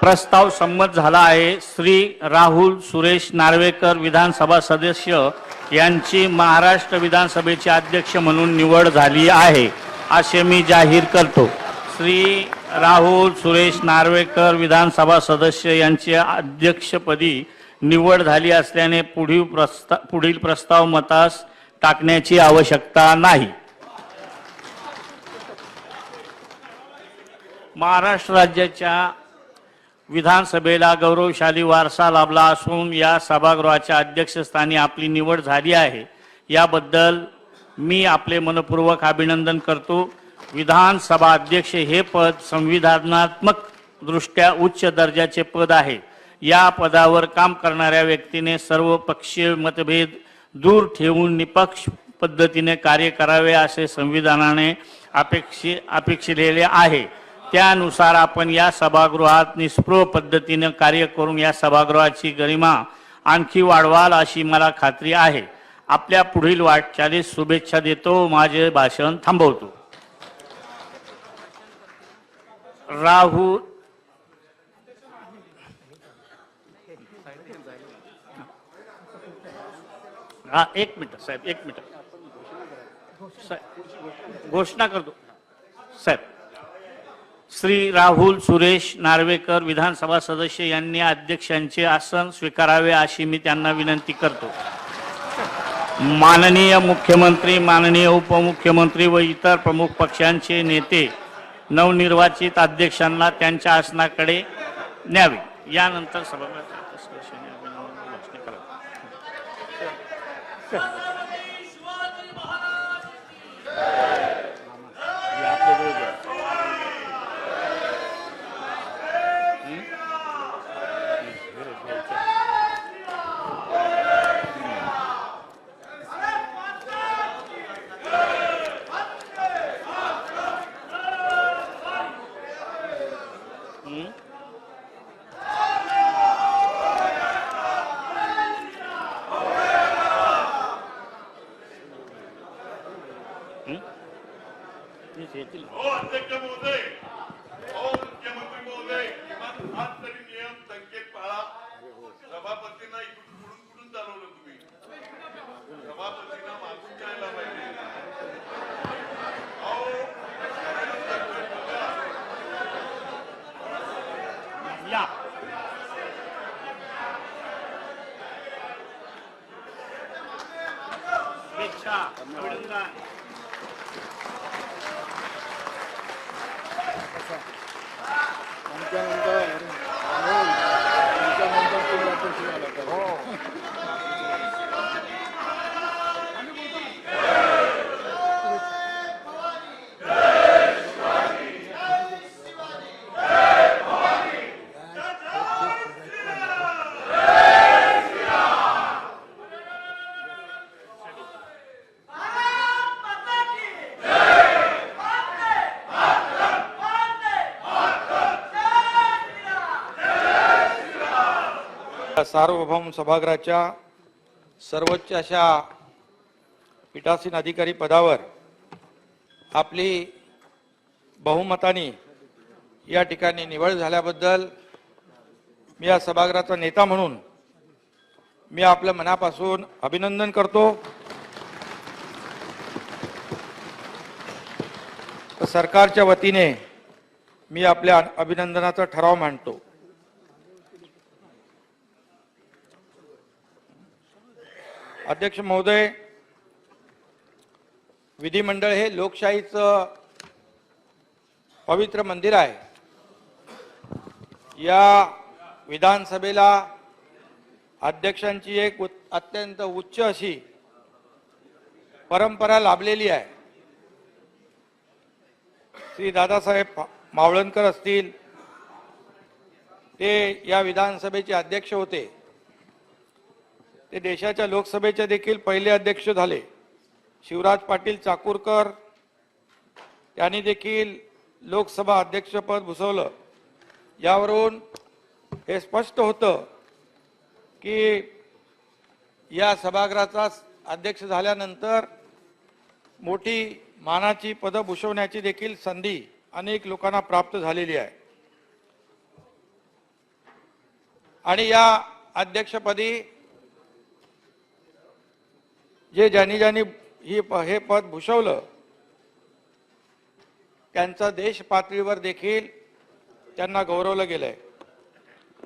प्रस्ताव संमत झाला आहे. श्री राहुल सुरेश नार्वेकर विधानसभा सदस्य यांची महाराष्ट्र विधानसभेचे अध्यक्ष म्हणून निवड झाली आहे असे मी जाहीर करतो. श्री राहुल सुरेश नार्वेकर विधानसभा सदस्य यांची अध्यक्षपदी निवड झाली असल्याने पुढील प्रस्ताव मतास टाकण्याची आवश्यकता नाही. महाराष्ट्र राज्याच्या विधानसभेला गौरवशाली वारसा लाभला असून या सभागृहाच्या अध्यक्षस्थानी आपली निवड झाली आहे. याबद्दल मी आपले मनपूर्वक अभिनंदन करतो. विधानसभा अध्यक्ष हे पद संविधानात्मक दृष्ट्या उच्च दर्जाचे पद आहे. या पदावर काम करणाऱ्या व्यक्तीने सर्व पक्षीय मतभेद दूर ठेवून निपक्ष पद्धतीने कार्य करावे असे संविधानाने अपेक्षिलेले आहे. त्यानुसार आपण या सभागृहात निष्प्रभ पद्धतीने कार्य करून या सभागृहाची गरिमा आणखी वाढवाल अशी मला खात्री आहे. आपल्या पुढील वाटचालीस शुभेच्छा देतो. माझे भाषण थांबवतो. राहुल एक मिनिट साहेब, एक मिनिट घोषणा करतो साहेब. श्री राहुल सुरेश नार्वेकर विधानसभा सदस्य यांनी अध्यक्षांचे आसन स्वीकारावे अशी मी त्यांना विनंती करतो. माननीय मुख्यमंत्री, माननीय उपमुख्यमंत्री व इतर प्रमुख पक्षांचे नेते नवनिर्वाचित अध्यक्षांना त्यांच्या आसनाकडे न्यावे. यानंतर सभागृहाच्या ओके. येतील. अध्यक्ष महोदय, मुख्यमंत्री महोदय, किमान आज तरी नियम संकेत पाळा. सभापतींना इकडून कुठून चालवलं तुम्ही? सभापतींना मागून जायला पाहिजे. या शुभेच्छा, अभिनंदन. सार्वभौम सभागृहाच्या सर्वोच्च अशा पीठासीन अधिकारी पदावर आपली बहुमताने या ठिकाणी निवड झाल्याबद्दल मी या सभागृहाचा नेता म्हणून मी आपल्या मनापासून अभिनंदन करतो. सरकारच्या वतीने मी आपल्या अभिनंदनाचा ठराव मांडतो. अध्यक्ष महोदय, विधिमंडळ हे लोकशाहीचं पवित्र मंदिर आहे. या विधानसभेला अध्यक्षांची एक अत्यंत उच्च अशी परंपरा लाभलेली आहे. श्री दादासाहेब मावळणकर असतील, ते या विधानसभेचे अध्यक्ष होते. ते देशाच्या लोकसभेचे देखील पहिले अध्यक्ष झाले. शिवराज पाटील चाकूरकर यांनी देखील लोकसभा अध्यक्षपद भूषवलं. यावरून हे स्पष्ट होतं की या सभागृहाचा अध्यक्ष झाल्यानंतर मोठी मानाची पदं भूषवण्याची देखील संधी अनेक लोकांना प्राप्त झालेली आहे. आणि या अध्यक्षपदी ज्यांनी हे पद भूषवलं त्यांचा देश पातळीवर देखील त्यांना गौरवलं गेलंय.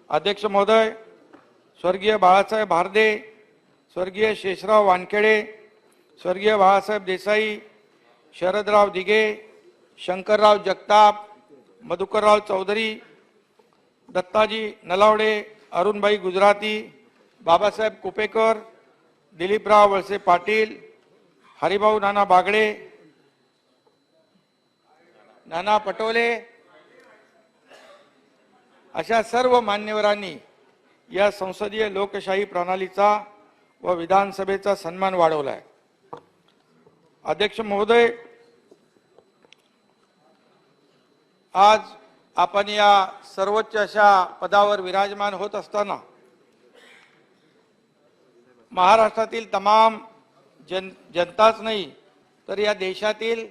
अध्यक्ष महोदय, स्वर्गीय बाळासाहेब भारदे, स्वर्गीय शेषराव वानखेडे, स्वर्गीय बाळासाहेब देसाई, शरदराव दिघे, शंकरराव जगताप, मधुकरराव चौधरी, दत्ताजी नलावडे, अरुणभाई गुजराती, बाबासाहेब कुपेकर, दिलीपराव वळसे पाटील, हरिभाऊ नाना बागडे, नाना पटोले अशा सर्व मान्यवरांनी या संसदीय लोकशाही प्रणालीचा व विधानसभेचा सन्मान वाढवलाय. अध्यक्ष महोदय, आज आपण या सर्वोच्च अशा पदावर विराजमान होत असताना महाराष्ट्रातील तमाम जनताच नाही तर या देशातील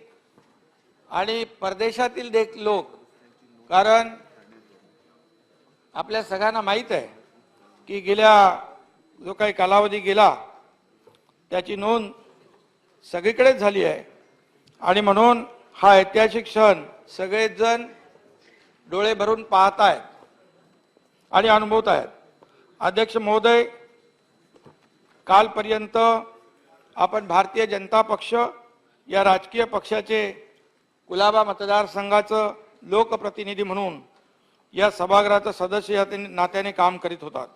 आणि परदेशातील लोक, कारण आपल्या सगळ्यांना माहीत आहे की गेल्या जो काही कालावधी गेला त्याची नोंद सगळीकडेच झाली आहे. आणि म्हणून हा ऐतिहासिक क्षण सगळेच जण डोळे भरून पाहत आहेत आणि अनुभवत आहेत. अध्यक्ष महोदय, कालपर्यंत आपण भारतीय जनता पक्ष या राजकीय पक्षाचे कुलाबा मतदारसंघाचं लोकप्रतिनिधी म्हणून या सभागृहाचं सदस्य या नात्याने काम करीत होतात.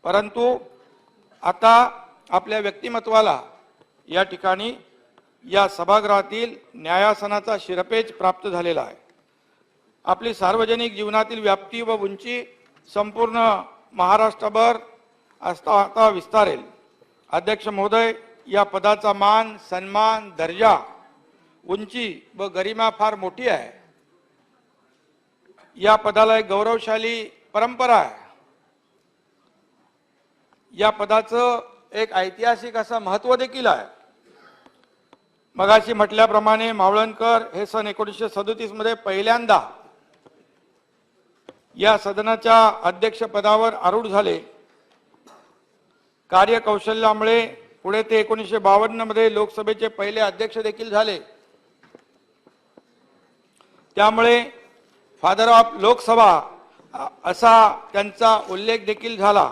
परंतु आता आपल्या व्यक्तिमत्वाला या ठिकाणी या सभागृहातील न्यायासनाचा शिरपेच प्राप्त झालेला आहे. आपली सार्वजनिक जीवनातील व्याप्ती व उंची संपूर्ण महाराष्ट्रभर आता विस्तारेल. अध्यक्ष महोदय, या पदाचा मान, सन्मान, दर्जा, उंची व गरिमा फार मोठी आहे. या पदाला एक गौरवशाली परंपरा आहे. या पदाचं एक ऐतिहासिक असं महत्त्व देखील आहे. मगाशी म्हटल्याप्रमाणे मावळणकर हे सन 1937 मध्ये पहिल्यांदा या सदनाच्या अध्यक्षपदावर आरूढ झाले. कार्यकौशल्यामुळे पुढे ते 1952 मध्ये लोकसभेचे पहिले अध्यक्ष देखील झाले. त्यामुळे फादर ऑफ लोकसभा असा त्यांचा उल्लेख देखील झाला.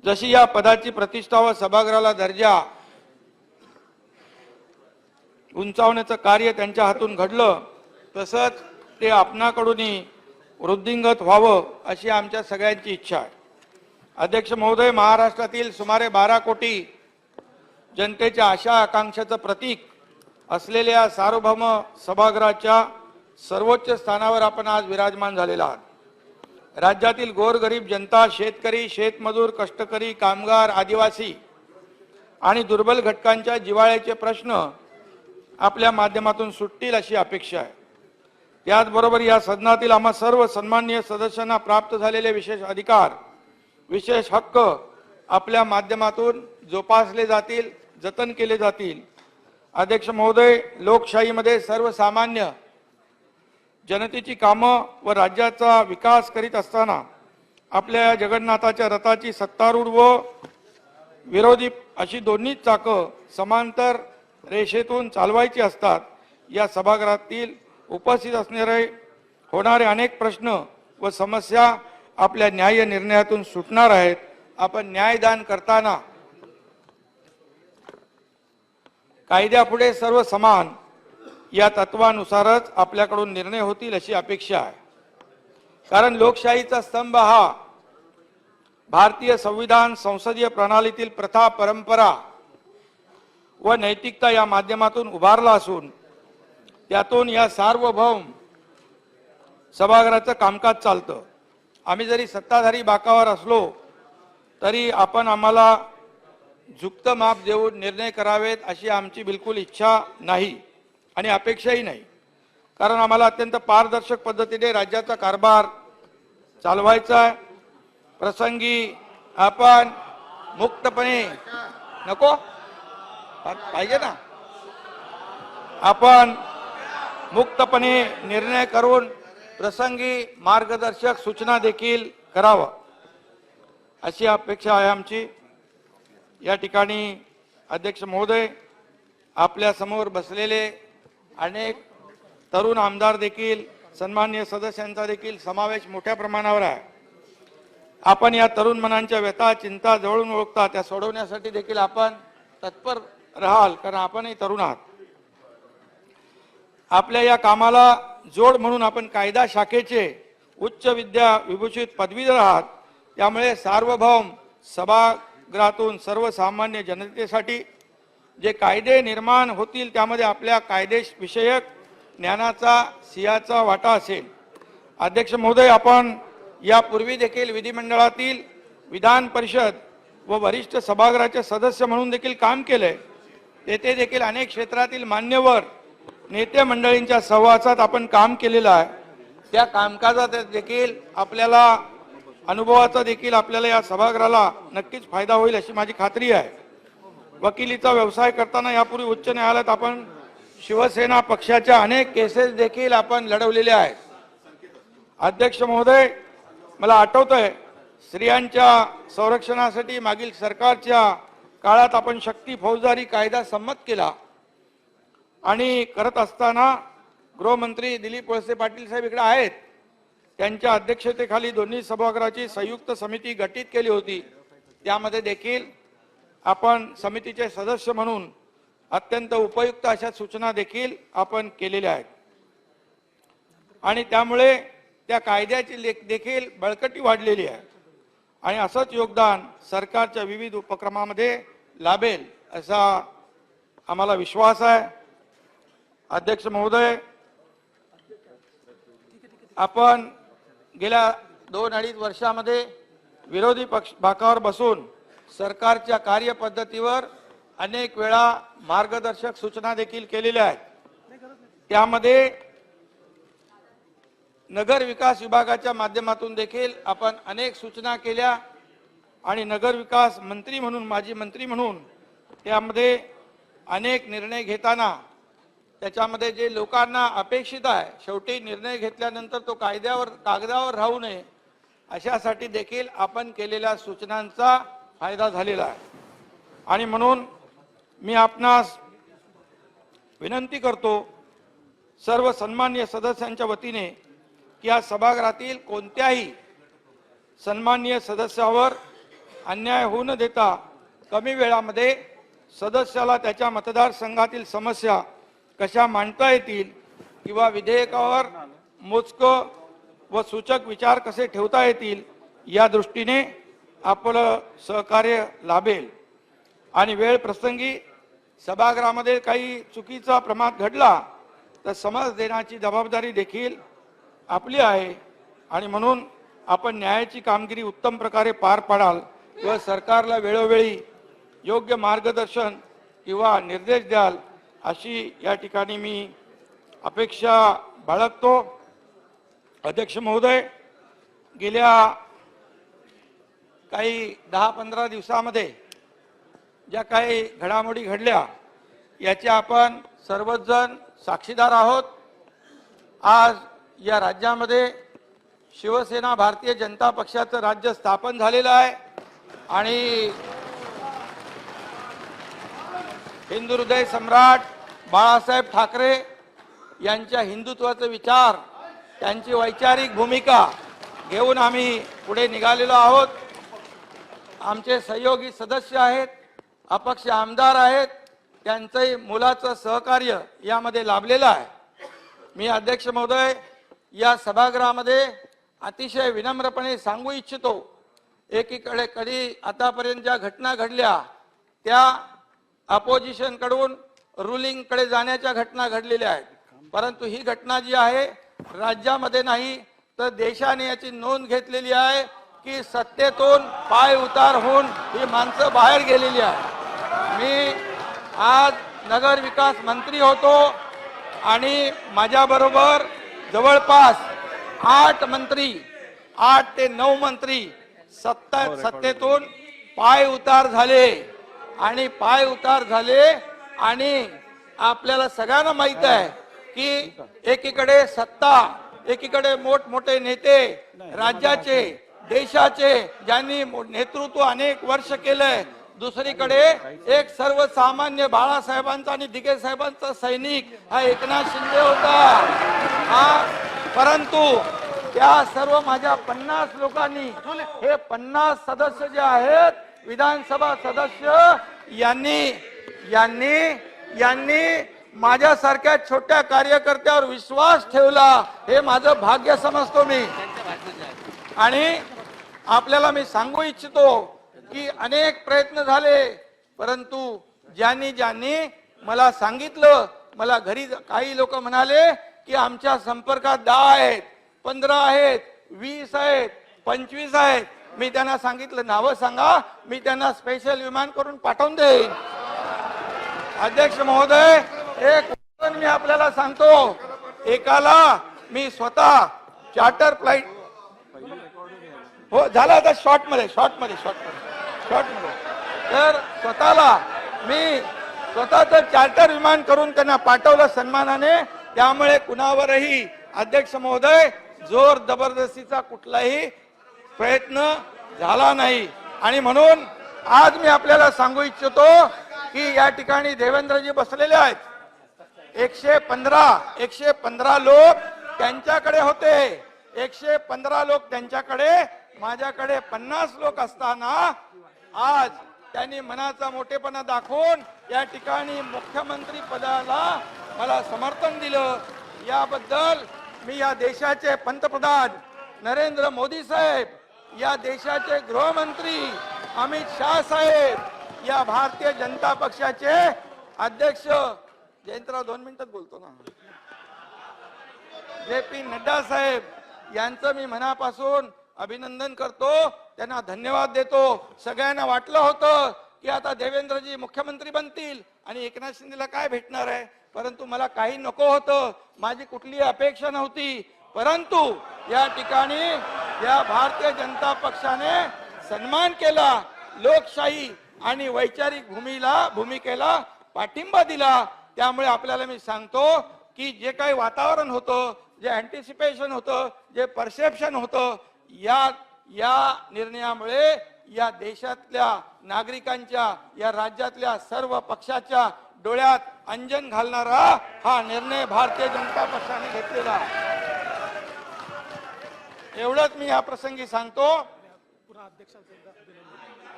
जशी या पदाची प्रतिष्ठा व सभागृहाला दर्जा उंचावण्याचं कार्य त्यांच्या हातून घडलं, तसंच ते आपणाकडूनही वृद्धिंगत व्हावं अशी आमच्या सगळ्यांची इच्छा आहे. अध्यक्ष महोदय, महाराष्ट्रातील सुमारे 12 कोटी जनतेच्या आशा आकांक्षाचं प्रतीक असलेल्या सार्वभौम सभागृहाच्या सर्वोच्च स्थानावर आपण आज विराजमान झालेला आहात. राज्यातील गोरगरीब जनता, शेतकरी, शेतमजूर, कष्टकरी, कामगार, आदिवासी आणि दुर्बल घटकांच्या जिव्हाळ्याचे प्रश्न आपल्या माध्यमातून सुटतील अशी अपेक्षा आहे. त्याचबरोबर या सदनातील आम्हा सर्व सन्माननीय सदस्यांना प्राप्त झालेले विशेष अधिकार, विशेष हक्क आपल्या माध्यमातून जोपासले जातील, जतन केले जातील. अध्यक्ष महोदय, लोकशाहीमध्ये सर्वसामान्य जनतेची कामं व राज्याचा विकास करीत असताना आपल्या जगन्नाथाच्या रथाची सत्तारूढ व विरोधी अशी दोन्ही चाकं समांतर रेषेतून चालवायची असतात. या सभागृहातील उपस्थित असणारे होणारे अनेक प्रश्न व समस्या आपल्या न्याय निर्णयातून सुटणार आहेत. आपण न्यायदान करताना कायद्यापुढे सर्व समान या तत्वानुसारच आपल्याकडून निर्णय होतील अशी अपेक्षा आहे. कारण लोकशाहीचा स्तंभ हा भारतीय संविधान, संसदीय प्रणालीतील प्रथा, परंपरा व नैतिकता या माध्यमातून उभारला असून त्यातून या सार्वभौम सभागृहाचं कामकाज चालतं. आम्ही जरी सत्ताधारी बाकावर असलो तरी आपण आम्हाला झुकतं माप देऊन निर्णय करावेत अशी आमची बिलकुल इच्छा नाही आणि अपेक्षाही नाही. कारण आम्हाला अत्यंत पारदर्शक पद्धतीने राज्याचा कारभार चालवायचा आहे. प्रसंगी आपण मुक्तपणे नको पाहिजे ना, आपण मुक्तपणे निर्णय करून प्रसंगी मार्गदर्शक सूचना देखील करावं अशी अपेक्षा आहे आमची. या ठिकाणी अध्यक्ष महोदय, आपल्या समोर बसलेले अनेक तरुण आमदार देखील, सन्माननीय सदस्यांचा देखील समावेश मोठ्या प्रमाणावर आहे. आपण या तरुण मनांच्या व्यथा, चिंता जवळून ओळखता, त्या सोडवण्यासाठी देखील आपण तत्पर राहाल, कारण आपणही तरुण आहात. आपल्या या कामाला जोड म्हणून आपण कायदा शाखेचे उच्च विद्या विभूषित पदवीधर आहात. त्यामुळे सार्वभौम सभागृहातून सर्वसामान्य जनतेसाठी जे कायदे निर्माण होतील त्यामध्ये आपल्या कायदेविषयक ज्ञानाचा, सिंहाचा वाटा असेल. अध्यक्ष महोदय, आपण यापूर्वी देखील विधिमंडळातील विधान परिषद व वरिष्ठ सभागृहाचे सदस्य म्हणून देखील काम केले. तेथे देखील अनेक क्षेत्रातील मान्यवर नेते मंडळींच्या सहवासात आपण काम केलेलं आहे. त्या कामकाजात देखील आपल्याला अनुभवाचा देखील आपल्याला या सभागृहाला नक्कीच फायदा होईल अशी माझी खात्री आहे. वकिलीचा व्यवसाय करताना यापूर्वी उच्च न्यायालयात आपण शिवसेना पक्षाच्या अनेक केसेस देखील आपण लढवलेल्या आहेत. अध्यक्ष महोदय, मला आठवतंय स्त्रियांच्या संरक्षणासाठी मागील सरकारच्या काळात आपण शक्ती फौजदारी कायदा संमत केला आणि करत असताना गृहमंत्री दिलीप वळसे पाटील साहेब इकडे आहेत, त्यांच्या अध्यक्षतेखाली दोन्ही सभागृहाची संयुक्त समिती गठीत केली होती. त्यामध्ये देखील आपण समितीचे सदस्य म्हणून अत्यंत उपयुक्त अशा सूचना देखील आपण केलेल्या आहेत आणि त्यामुळे त्या कायद्याची देखील बळकटी वाढलेली आहे. आणि असंच योगदान सरकारच्या विविध उपक्रमामध्ये लाभेल असा आम्हाला विश्वास आहे. अध्यक्ष महोदय, आपण गेल्या 2-2.5 वर्षामध्ये विरोधी पक्ष बाकावर बसून सरकारच्या कार्यपद्धतीवर अनेक वेळा मार्गदर्शक सूचना देखील केलेल्या आहेत. त्यामध्ये नगर विकास विभागाच्या माध्यमातून देखील आपण अनेक सूचना केल्या आणि नगर विकास मंत्री म्हणून, माजी मंत्री म्हणून त्यामध्ये अनेक निर्णय घेताना त्याच्यामध्ये जे लोकांना अपेक्षित आहे, शेवटी निर्णय घेतल्यानंतर तो कागदावर राहू नये अशासाठी देखील आपण केलेल्या सूचनांचा फायदा झालेला आहे. आणि म्हणून मी आपणास विनंती करतो सर्व सन्माननीय सदस्यांच्या वतीने की या सभागृहातील कोणत्याही सन्माननीय सदस्यावर अन्याय होऊ न देता कमी वेळामध्ये सदस्याला त्याच्या मतदारसंघातील समस्या कशा मांडता येतील किंवा विधेयकावर मोजकं व सूचक विचार कसे ठेवता येतील या दृष्टीने आपलं सहकार्य लाभेल. आणि वेळ प्रसंगी सभागृहामध्ये काही चुकीचा प्रमाद घडला तर समज देण्याची जबाबदारी देखील आपली आहे. आणि म्हणून आपण न्यायाची कामगिरी उत्तम प्रकारे पार पाडाल व सरकारला वेळोवेळी योग्य मार्गदर्शन किंवा निर्देश द्याल अशी या ठिकाणी मी अपेक्षा बाळगतो. अध्यक्ष महोदय, गेल्या काही 10-15 दिवसामध्ये ज्या काही घडामोडी घडल्या याच्या आपण सर्वच जण साक्षीदार आहोत. आज या राज्यामध्ये शिवसेना भारतीय जनता पक्षाचं राज्य स्थापन झालेलं आहे आणि हिंदू हृदय सम्राट बाळासाहेब ठाकरे यांच्या हिंदुत्वाचे विचार, त्यांची वैचारिक भूमिका घेऊन आम्ही पुढे निघालेलो आहोत. आमचे सहयोगी सदस्य आहेत, अपक्ष आमदार आहेत, त्यांचंही मुलाचं सहकार्य यामध्ये लाभलेलं आहे. मी अध्यक्ष महोदय या सभागृहामध्ये अतिशय विनम्रपणे सांगू इच्छितो, एकीकडे कधी आतापर्यंत ज्या घटना घडल्या त्या अपोजिशन कडून रुलिंग कडे जाण्याच्या घटना घडलेल्या आहेत, परंतु ही घटना जी आहे राज्यामध्ये नाही तर देशाने याची नोंद घेतलेली आहे की सत्तेतून पाय उतार होऊन ही माणसं बाहेर गेलेली आहे. मी आज नगर विकास मंत्री होतो आणि माझ्याबरोबर जवळपास 8 ते 9 मंत्री सत्तेतून पाय उतार झाले आणि आपल्याला सगळ्यांना माहित आहे की एकीकडे सत्ता, एकीकडे मोठमोठे नेते राज्याचे, देशाचे ज्यांनी नेतृत्व अनेक वर्ष केलंय, दुसरीकडे एक सर्वसामान्य बाळासाहेबांचा आणि दिघे साहेबांचा सैनिक हा एकनाथ शिंदे होता. परंतु त्या सर्व माझ्या 50 लोकांनी, हे 50 सदस्य जे आहेत विधानसभा सदस्य, यांनी माझ्यासारख्या छोट्या कार्यकर्त्यावर विश्वास ठेवला. हे माझं भाग्य समजतो मी. आणि आपल्याला मी सांगू इच्छितो की अनेक प्रयत्न झाले, परंतु ज्यांनी मला सांगितलं, मला घरी काही लोक म्हणाले की आमच्या संपर्कात 10 आहेत, 15 आहेत, 20 आहेत, 25 आहेत. मी त्यांना सांगितलं नावं सांगा, मी त्यांना स्पेशल विमान करून पाठवून देईन. अध्यक्ष महोदय, एक मी आपल्याला सांगतो, एकाला मी स्वतः चार्टर फ्लाइट, हो झाला आता शॉर्ट मध्ये तर स्वतःला मी स्वतःच चार्टर विमान करून त्यांना पाठवलं सन्मानाने. त्यामुळे कुणावरही अध्यक्ष महोदय जोर जबरदस्तीचा कुठलाही प्रयत्न झाला नाही. आणि म्हणून आज मी आपल्याला सांगू इच्छितो की या ठिकाणी देवेंद्रजी बसलेले आहेत. 115 लोक त्यांच्याकडे होते, 115 लोक त्यांच्याकडे, माझ्याकडे 50 लोक असताना आज त्यांनी मनाचा मोठेपणा दाखवून या ठिकाणी मुख्यमंत्री पदाला मला समर्थन दिलं. याबद्दल मी या देशाचे पंतप्रधान नरेंद्र मोदी साहेब, या देशाचे गृहमंत्री अमित शाह साहेब, या भारतीय जनता पक्षाचे अध्यक्ष जयंतराव 2 मिनिटात बोलतो ना, JP नड्डा साहेब यांचं मी मनापासून अभिनंदन करतो, त्यांना धन्यवाद देतो. सगळ्यांना वाटलं होतं की आता देवेंद्रजी मुख्यमंत्री बनतील आणि एकनाथ शिंदेला काय भेटणार आहे, परंतु मला काही नको होतं, माझी कुठलीही अपेक्षा नव्हती. परंतु या ठिकाणी या भारतीय जनता पक्षाने सन्मान केला, लोकशाही आणि वैचारिक भूमिकेला पाठिंबा दिला. त्यामुळे आपल्याला मी सांगतो की जे काही वातावरण होतं, जे अँटिसिपेशन होतं, जे परसेप्शन होतं, या निर्णयामुळे या देशातल्या नागरिकांच्या, या राज्यातल्या सर्व पक्षाच्या डोळ्यात अंजन घालणारा हा निर्णय भारतीय जनता पक्षाने घेतलेला. एवढंच मी या प्रसंगी सांगतो.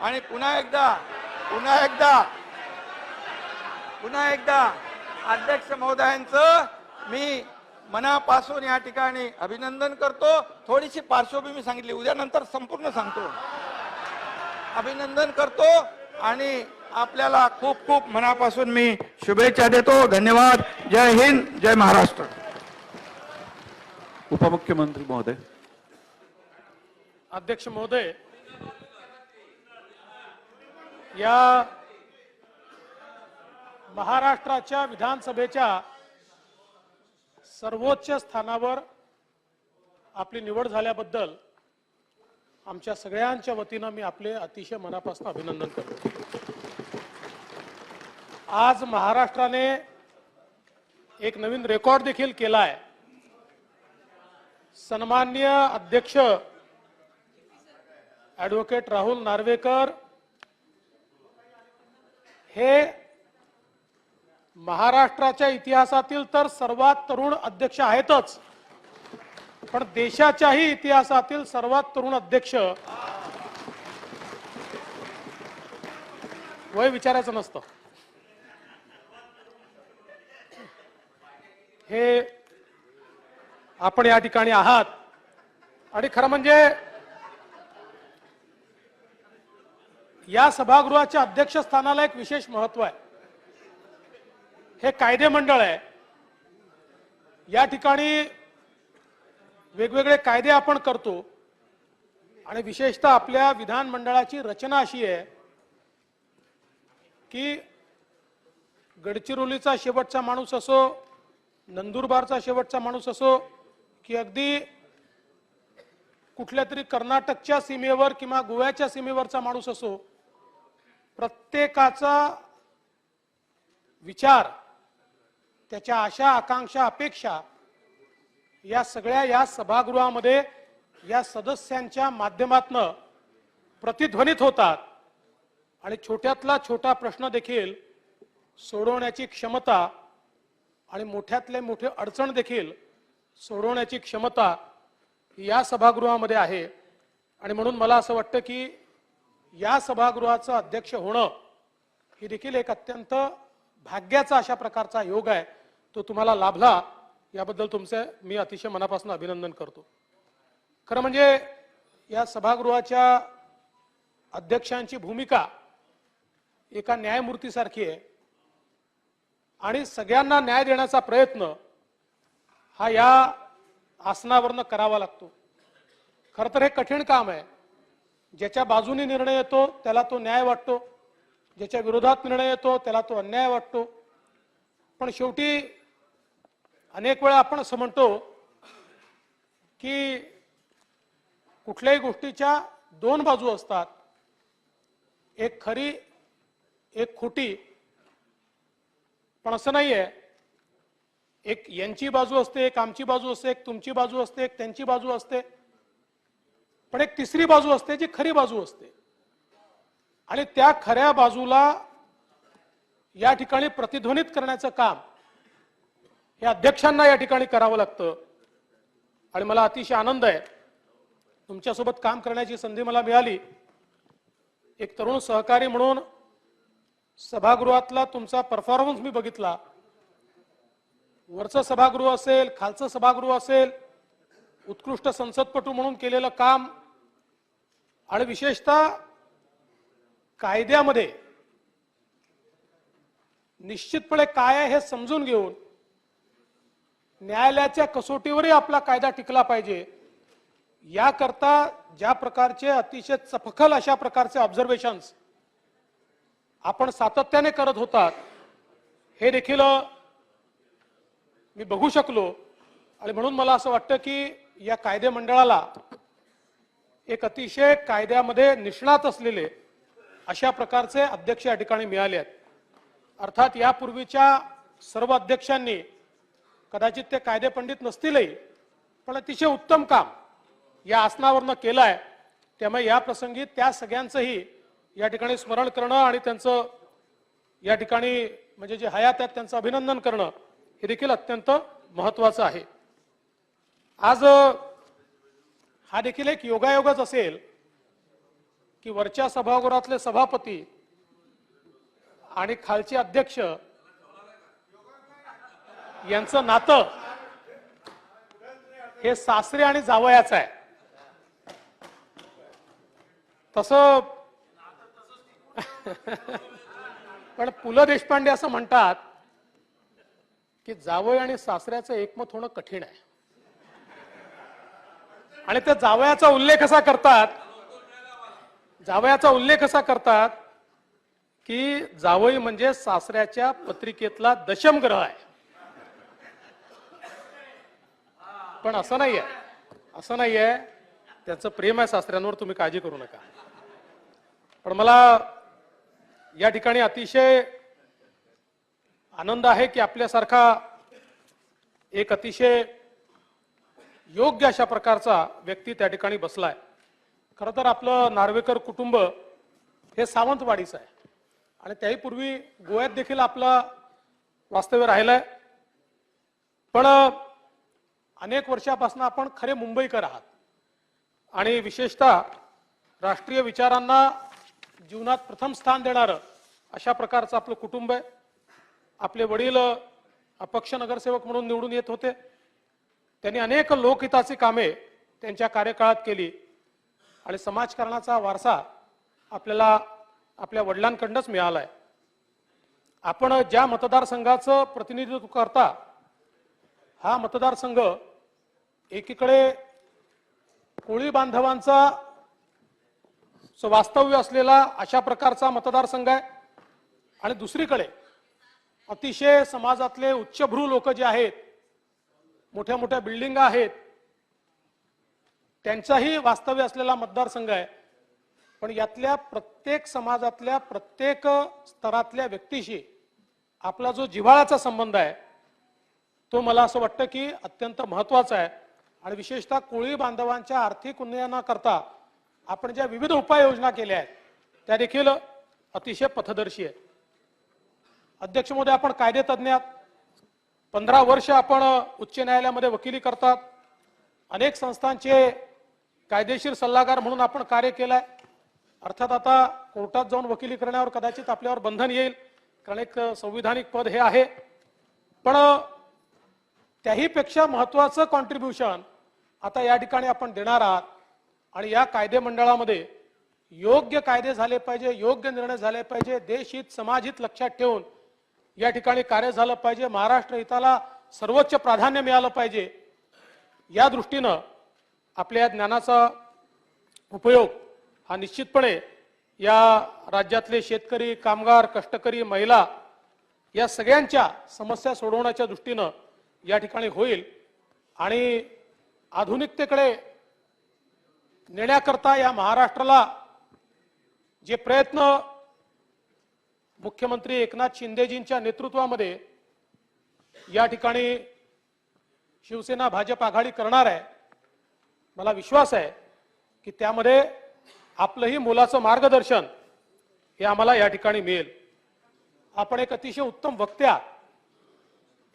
आणि पुन्हा एकदा अध्यक्ष महोदयांचं मी मनापासून या ठिकाणी अभिनंदन करतो. थोडीशी पार्श्वभूमी सांगितली, उद्या नंतर संपूर्ण सांगतो. अभिनंदन करतो आणि आपल्याला खूप खूप मनापासून मी शुभेच्छा देतो. धन्यवाद. जय हिंद, जय महाराष्ट्र. उपमुख्यमंत्री महोदय. अध्यक्ष महोदय, या महाराष्ट्राच्या विधानसभेच्या सर्वोच्च स्थानावर आपली निवड झाल्याबद्दल आमच्या सगळ्यांच्या वतीनं मी आपले अतिशय मनापासून अभिनंदन करतो. आज महाराष्ट्राने एक नवीन रेकॉर्ड देखील केला आहे. सन्माननीय अध्यक्ष ॲडव्होकेट राहुल नार्वेकर हे महाराष्ट्राच्या इतिहासातील तर सर्वात तरुण अध्यक्ष आहेतच, पण देशाच्याही इतिहासातील सर्वात तरुण अध्यक्ष. वय विचारायचं नसतं. हे आपण या ठिकाणी आहात. आणि खरं म्हणजे या सभागृहाच्या अध्यक्षस्थानाला एक विशेष महत्व आहे. हे कायदे मंडळ आहे. या ठिकाणी वेगवेगळे कायदे आपण करतो आणि विशेषतः आपल्या विधानमंडळाची रचना अशी आहे की गडचिरोलीचा शेवटचा माणूस असो, नंदुरबारचा शेवटचा माणूस असो, की अगदी कुठल्या तरी कर्नाटकच्या सीमेवर किंवा गोव्याच्या सीमेवरचा माणूस असो, प्रत्येकाचा विचार, त्याच्या आशा, आकांक्षा, अपेक्षा या सगळ्या या सभागृहामध्ये या सदस्यांच्या माध्यमातून प्रतिध्वनित होतात आणि छोट्यातला छोटा प्रश्न देखील सोडवण्याची क्षमता आणि मोठ्यातले मोठे अडचण देखील सोडवण्याची क्षमता या सभागृहामध्ये आहे. आणि म्हणून मला असं वाटतं की या सभागृहाचं अध्यक्ष होणं ही देखील एक अत्यंत भाग्याचा अशा प्रकारचा योग आहे. तो तुम्हाला लाभला, याबद्दल तुमचे मी अतिशय मनापासून अभिनंदन करतो. खरं म्हणजे या सभागृहाच्या अध्यक्षांची भूमिका एका न्यायमूर्तीसारखी आहे आणि सगळ्यांना न्याय देण्याचा प्रयत्न हा या आसनावरनं करावा लागतो. खरं तर हे कठीण काम आहे. ज्याच्या बाजूने निर्णय येतो त्याला तो न्याय वाटतो, ज्याच्या विरोधात निर्णय येतो त्याला तो अन्याय वाटतो. पण शेवटी अनेक वेळा आपण असं म्हणतो की कुठल्याही गोष्टीच्या दोन बाजू असतात, एक खरी एक खोटी. पण असं नाहीये. एक यांची बाजू असते, एक आमची बाजू असते, एक तुमची बाजू असते, एक त्यांची बाजू असते, पण एक तिसरी बाजू असते जी खरी बाजू असते. आणि त्या खऱ्या बाजूला या ठिकाणी प्रतिध्वनित करण्याचं काम हे अध्यक्षांना या ठिकाणी करावं लागतं. आणि मला अतिशय आनंद आहे, तुमच्यासोबत काम करण्याची संधी मला मिळाली. एक तरुण सहकारी म्हणून सभागृहातला तुमचा परफॉर्मन्स मी बघितला. वरचं सभागृह असेल, खालचं सभागृह असेल, उत्कृष्ट संसदपटू म्हणून केलेलं काम आणि विशेषतः कायद्यामध्ये निश्चितपणे काय आहे हे समजून घेऊन न्यायालयाच्या कसोटीवरही आपला कायदा टिकला पाहिजे याकरता ज्या प्रकारचे अतिशय चपखल अशा प्रकारचे ऑब्झर्वेशन्स आपण सातत्याने करत होतात हे देखील मी बघू शकलो आणि म्हणून मला असं वाटतं की या कायदे मंडळाला एक अतिशय कायद्यामध्ये निष्णात असलेले अशा प्रकारचे अध्यक्ष या ठिकाणी मिळाले आहेत. अर्थात यापूर्वीच्या सर्व अध्यक्षांनी कदाचित ते कायदेपंडित नसतीलही पण अतिशय उत्तम काम या आसनावरनं केलं आहे. त्यामुळे या प्रसंगी त्या सगळ्यांचंही या ठिकाणी स्मरण करणं आणि त्यांचं या ठिकाणी म्हणजे जे हयात आहेत त्यांचं अभिनंदन करणं हे देखील अत्यंत महत्त्वाचं आहे. आज हा देखील एक योगायोगच असेल की वरच्या सभागृहातले सभापती आणि खालचे अध्यक्ष यांचं नातं हे सासरे आणि जावयाचं आहे. तसं पण पु ल देशपांडे असं म्हणतात की जावई आणि सासऱ्याचं एकमत होणं कठीण आहे. आणि त्या जावयाचा उल्लेख असा करतात की जावई म्हणजे सासऱ्याच्या पत्रिकेतला दशमग्रह आहे. पण असं नाहीये त्याचं प्रेम आहे सासऱ्यांवर, तुम्ही काळजी करू नका. पण मला या ठिकाणी अतिशय आनंद आहे की आपल्यासारखा एक अतिशय योग्य अशा प्रकारचा व्यक्ती त्या ठिकाणी बसलाय. खरं तर आपलं नार्वेकर कुटुंब हे सावंतवाडीचं आहे आणि त्याही पूर्वी गोव्यात देखील आपलं वास्तव्य राहिलंय. पण अनेक वर्षापासून आपण खरे मुंबईकर आहात आणि विशेषतः राष्ट्रीय विचारांना जीवनात प्रथम स्थान देणारं अशा प्रकारचं आपलं कुटुंब आहे. आपले वडील अपक्ष नगरसेवक म्हणून निवडून येत होते. त्यांनी अनेक लोकहिताची कामे त्यांच्या कार्यकाळात केली आणि समाजकारणाचा वारसा आपल्याला आपल्या वडिलांकडूनच मिळालाय. आपण ज्या मतदारसंघाचं प्रतिनिधित्व करता हा मतदारसंघ एकीकडे कोळी बांधवांचा वास्तव्य असलेला अशा प्रकारचा मतदारसंघ आहे आणि दुसरीकडे अतिशय समाजातले उच्चभ्रू लोक जे आहेत, मोठ्या मोठ्या बिल्डिंग आहेत, त्यांचाही वास्तव्य असलेला मतदारसंघ आहे. पण यातल्या प्रत्येक समाजातल्या प्रत्येक स्तरातल्या व्यक्तीशी आपला जो जिव्हाळ्याचा संबंध आहे तो मला असं वाटतं की अत्यंत महत्त्वाचा आहे. आणि विशेषतः कोळी बांधवांच्या आर्थिक उन्नयनाकरता आपण ज्या विविध उपाययोजना केल्या आहेत त्या देखील अतिशय पथदर्शी आहेत. अध्यक्ष महोदय, आपण कायदे तज्ञ आहात. 15 वर्ष आपण उच्च न्यायालयामध्ये वकिली करतात. अनेक संस्थांचे कायदेशीर सल्लागार म्हणून आपण कार्य केलंय. अर्थात आता कोर्टात जाऊन वकिली करण्यावर कदाचित आपल्यावर बंधन येईल कारण एक संविधानिक पद हे आहे. पण त्याही पेक्षा महत्त्वाचं कॉन्ट्रीब्युशन आता या ठिकाणी आपण देणार आहात आणि या कायदे मंडळामध्ये योग्य कायदे झाले पाहिजे, योग्य निर्णय झाले पाहिजे, देशहित समाजहित लक्षात ठेवून या ठिकाणी कार्य झालं पाहिजे, महाराष्ट्र हिताला सर्वोच्च प्राधान्य मिळालं पाहिजे. या दृष्टीनं आपल्या ज्ञानाचा उपयोग हा निश्चितपणे या राज्यातले शेतकरी, कामगार, कष्टकरी, महिला या सगळ्यांच्या समस्या सोडवण्याच्या दृष्टीनं या ठिकाणी होईल. आणि आधुनिकतेकडे नेण्याकरता या महाराष्ट्राला जे प्रयत्न मुख्यमंत्री एकनाथ शिंदेजींच्या नेतृत्वामध्ये या ठिकाणी शिवसेना भाजप आघाडी करणार आहे, मला विश्वास आहे की त्यामध्ये आपलंही मोलाचं मार्गदर्शन हे आम्हाला या ठिकाणी मिळेल. आपण एक अतिशय उत्तम वक्ते आहात.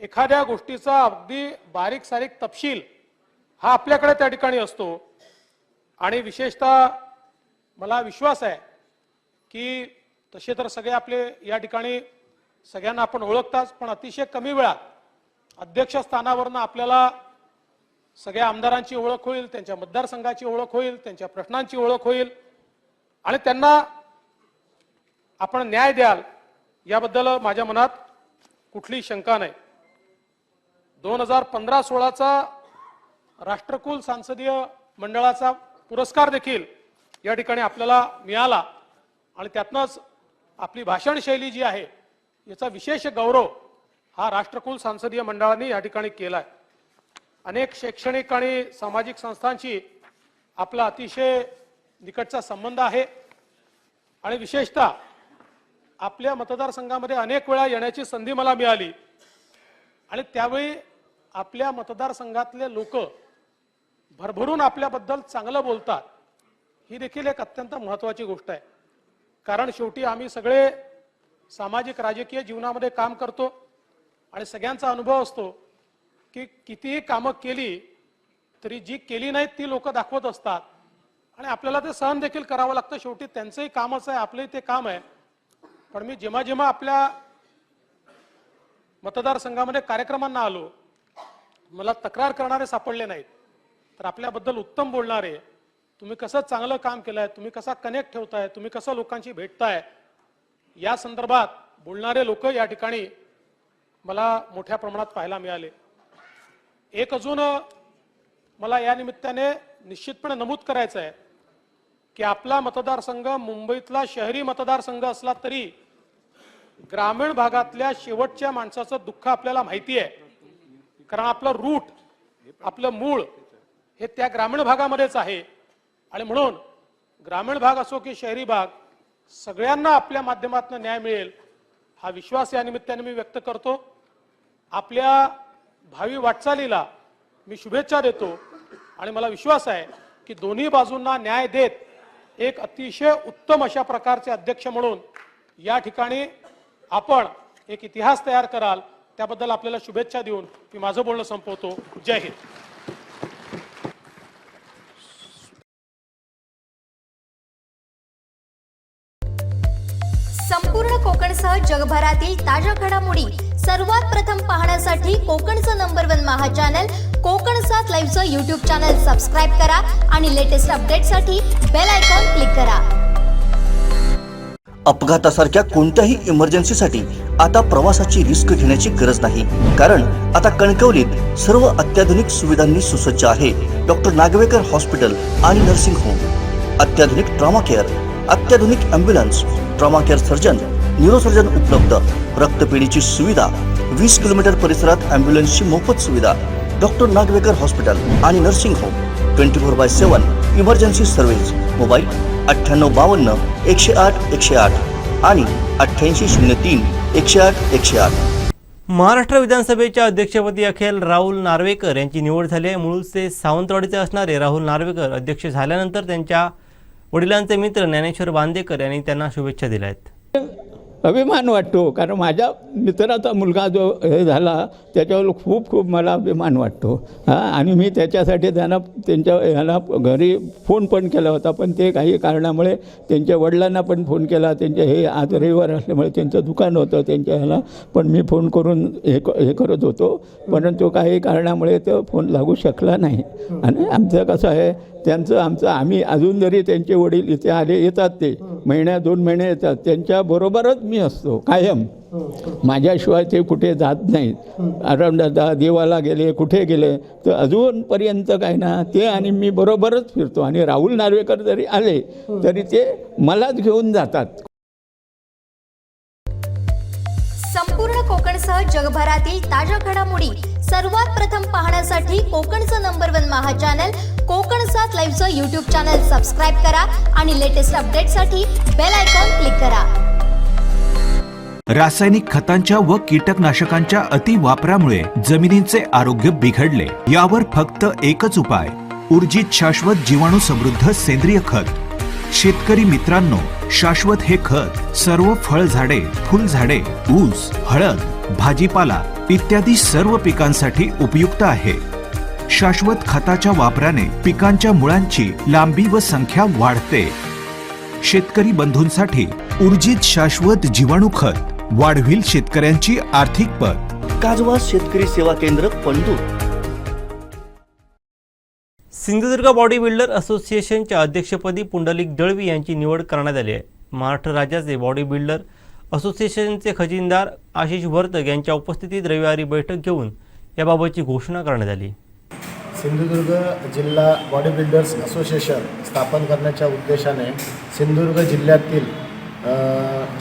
एखाद्या गोष्टीचा अगदी बारीक सारीक तपशील हा आपल्याकडे त्या ठिकाणी असतो आणि विशेषतः मला विश्वास आहे की तसे तर सगळे आपले या ठिकाणी सगळ्यांना आपण ओळखताच, पण अतिशय कमी वेळात अध्यक्षस्थानावरनं आपल्याला सगळ्या आमदारांची ओळख होईल, त्यांच्या मतदारसंघाची ओळख होईल, त्यांच्या प्रश्नांची ओळख होईल आणि त्यांना आपण न्याय द्याल याबद्दल माझ्या मनात कुठली शंका नाही. 2015-16चा राष्ट्रकुल संसदीय मंडळाचा पुरस्कार देखील या ठिकाणी आपल्याला मिळाला आणि त्यातनंच आपली भाषण शैली जी आहे याचा विशेष गौरव हा राष्ट्रकुल संसदीय मंडळाने या ठिकाणी केला आहे. अनेक शैक्षणिक आणि सामाजिक संस्थांशी आपला अतिशय निकटचा संबंध आहे आणि विशेषतः आपल्या मतदारसंघामध्ये अनेक वेळा येण्याची संधी मला मिळाली आणि त्यावेळी आपल्या मतदारसंघातले लोक भरभरून आपल्याबद्दल चांगलं बोलतात. ही देखील एक अत्यंत महत्त्वाची गोष्ट आहे, कारण शेवटी आम्ही सगळे सामाजिक राजकीय जीवनामध्ये काम करतो आणि सगळ्यांचा अनुभव असतो की कितीही कामं केली तरी जी केली नाहीत ती लोक दाखवत असतात आणि आपल्याला ते सहन देखील करावं लागतं. शेवटी त्यांचंही कामच आहे, आपलंही ते काम आहे. पण मी जेव्हा जेव्हा आपल्या मतदारसंघामध्ये कार्यक्रमांना आलो, मला तक्रार करणारे सापडले नाहीत, तर आपल्याबद्दल उत्तम बोलणारे, तुम्ही कसं चांगलं काम केलंय, तुम्ही कसा कनेक्ट ठेवताय, तुम्ही कसं लोकांशी भेटताय, या संदर्भात बोलणारे लोक या ठिकाणी मला मोठ्या प्रमाणात पाहायला मिळाले. एक अजून मला या निमित्ताने निश्चितपणे नमूद करायचं आहे की आपला मतदारसंघ मुंबईतला शहरी मतदारसंघ असला तरी ग्रामीण भागातल्या शेवटच्या माणसाचं दुःख आपल्याला माहिती आहे, कारण आपलं रूट, आपलं मूळ हे त्या ग्रामीण भागामध्येच आहे आणि म्हणून ग्रामीण भाग असो की शहरी भाग सगळ्यांना आपल्या माध्यमातून न्याय मिळेल हा विश्वास या निमित्ताने मी व्यक्त करतो. आपल्या भावी वाटचालीला मी शुभेच्छा देतो आणि मला विश्वास आहे की दोन्ही बाजूंना न्याय देत एक अतिशय उत्तम अशा प्रकारचे अध्यक्ष म्हणून या ठिकाणी आपण एक इतिहास तयार कराल. त्याबद्दल आपल्याला शुभेच्छा देऊन मी माझं बोलणं संपवतो. जय हिंद. संपूर्ण कोकणसह जगभरातील ताज्या घडामोडी सर्वात प्रथम पाहण्यासाठी कोकणचं नंबर 1 महा चॅनल कोकण 7 लाईव्हचं यूट्यूब चॅनल सबस्क्राईब करा आणि लेटेस्ट अपडेटसाठी बेल आयकॉन क्लिक करा. अपघातासारख्या कोणत्याही इमर्जन्सीसाठी आता प्रवासाची रिस्क घेण्याची गरज नाही, कारण आता कणकवलीत सर्व अत्याधुनिक सुविधांनी सुसज्ज आहे डॉक्टर नागवेकर हॉस्पिटल आणि नर्सिंग होम. अत्याधुनिक ट्रॉमा केअर, अत्याधुनिक ambulance, trauma care surgeon, neurosurgeon उपलब्ध, रक्तपेढीची सुविधा, 20 किलोमीटर परिसरात ॲम्ब्युलन्सची मोफत सुविधा. डॉक्टर नागवेकर हॉस्पिटल आणि nursing home 24/7 emergency service. Mobile 9852 108 108 आणि 8803 108 108. महाराष्ट्र विधानसभेच्या अध्यक्षपदी अखेर राहुल नार्वेकर यांची निवड झाली आहे. मूळचे सावंतवाडीचे असणारे राहुल नार्वेकर अध्यक्ष झाल्यानंतर त्यांच्या वडिलांचे मित्र ज्ञानेश्वर बांदेकर यांनी त्यांना शुभेच्छा दिल्या आहेत. अभिमान वाटतो, कारण माझ्या मित्राचा मुलगा जो हे झाला त्याच्यावर खूप खूप मला अभिमान वाटतो. आणि मी त्याच्यासाठी त्यांना ह्याला घरी फोन पण केला होता, पण ते काही कारणामुळे त्यांच्या वडिलांना पण फोन केला. त्यांचे हे आज रविवार असल्यामुळे त्यांचं दुकान होतं त्यांच्या ह्याला, पण मी फोन करून हे करत होतो, परंतु काही कारणामुळे तो फोन लागू शकला नाही. आणि आमचं कसं आहे, आमचं आम्ही अजून जरी त्यांचे वडील इथे येतात, ते 1-2 महिने येतात, त्यांच्याबरोबरच मी असतो कायम. माझ्याशिवाय ते कुठे जात नाहीत. दादा देवाला गेले, कुठे गेले तर अजूनपर्यंत काय ना ते आणि मी बरोबरच फिरतो. आणि राहुल नार्वेकर जरी आले तरी ते मलाच घेऊन जातात. संपूर्ण कोकणसह जगभरातील ताज्या घडामोडी सर्वात प्रथम पाहण्यासाठी कोकणचं नंबर 1 महा चॅनल कोकण 7 लाईव्हचं यूट्यूब चॅनल सबस्क्राईब करा आणि लेटेस्ट अपडेटसाठी बेल आयकॉन क्लिक करा. रासायनिक खतांच्या व कीटकनाशकांच्या अतिवापरामुळे जमिनींचे आरोग्य बिघडले. यावर फक्त एकच उपाय, ऊर्जित शाश्वत जीवाणू समृद्ध सेंद्रिय खत. शेतकरी मित्रांनो, शाश्वत हे खत सर्व फळझाडे, फुलझाडे, ऊस, हळद, भाजीपाला इत्यादी सर्व पिकांसाठी उपयुक्त आहे. शाश्वत खताच्या वापराने पिकांच्या मुळांची लांबी व संख्या वाढते. शेतकरी बंधूंसाठी ऊर्जित शाश्वत जीवाणू खत वाढविल शेतकऱ्यांची आर्थिक पत. काजवा शेतकरी सेवा केंद्र पंढूर. सिंधुदुर्ग बॉडी बिल्डर असोसिएशनच्या अध्यक्षपदी पुंडलिक दळवी यांची निवड करण्यात आली आहे. महाराष्ट्र राज्याचे बॉडी बिल्डर असोसिएशनचे खजिनदार आशिष वर्तक यांच्या उपस्थितीत रविवारी बैठक घेऊन याबाबतची घोषणा करण्यात आली. सिंधुदुर्ग जिल्हा बॉडी बिल्डर्स असोसिएशन स्थापन करण्याच्या उद्देशाने सिंधुदुर्ग जिल्ह्यातील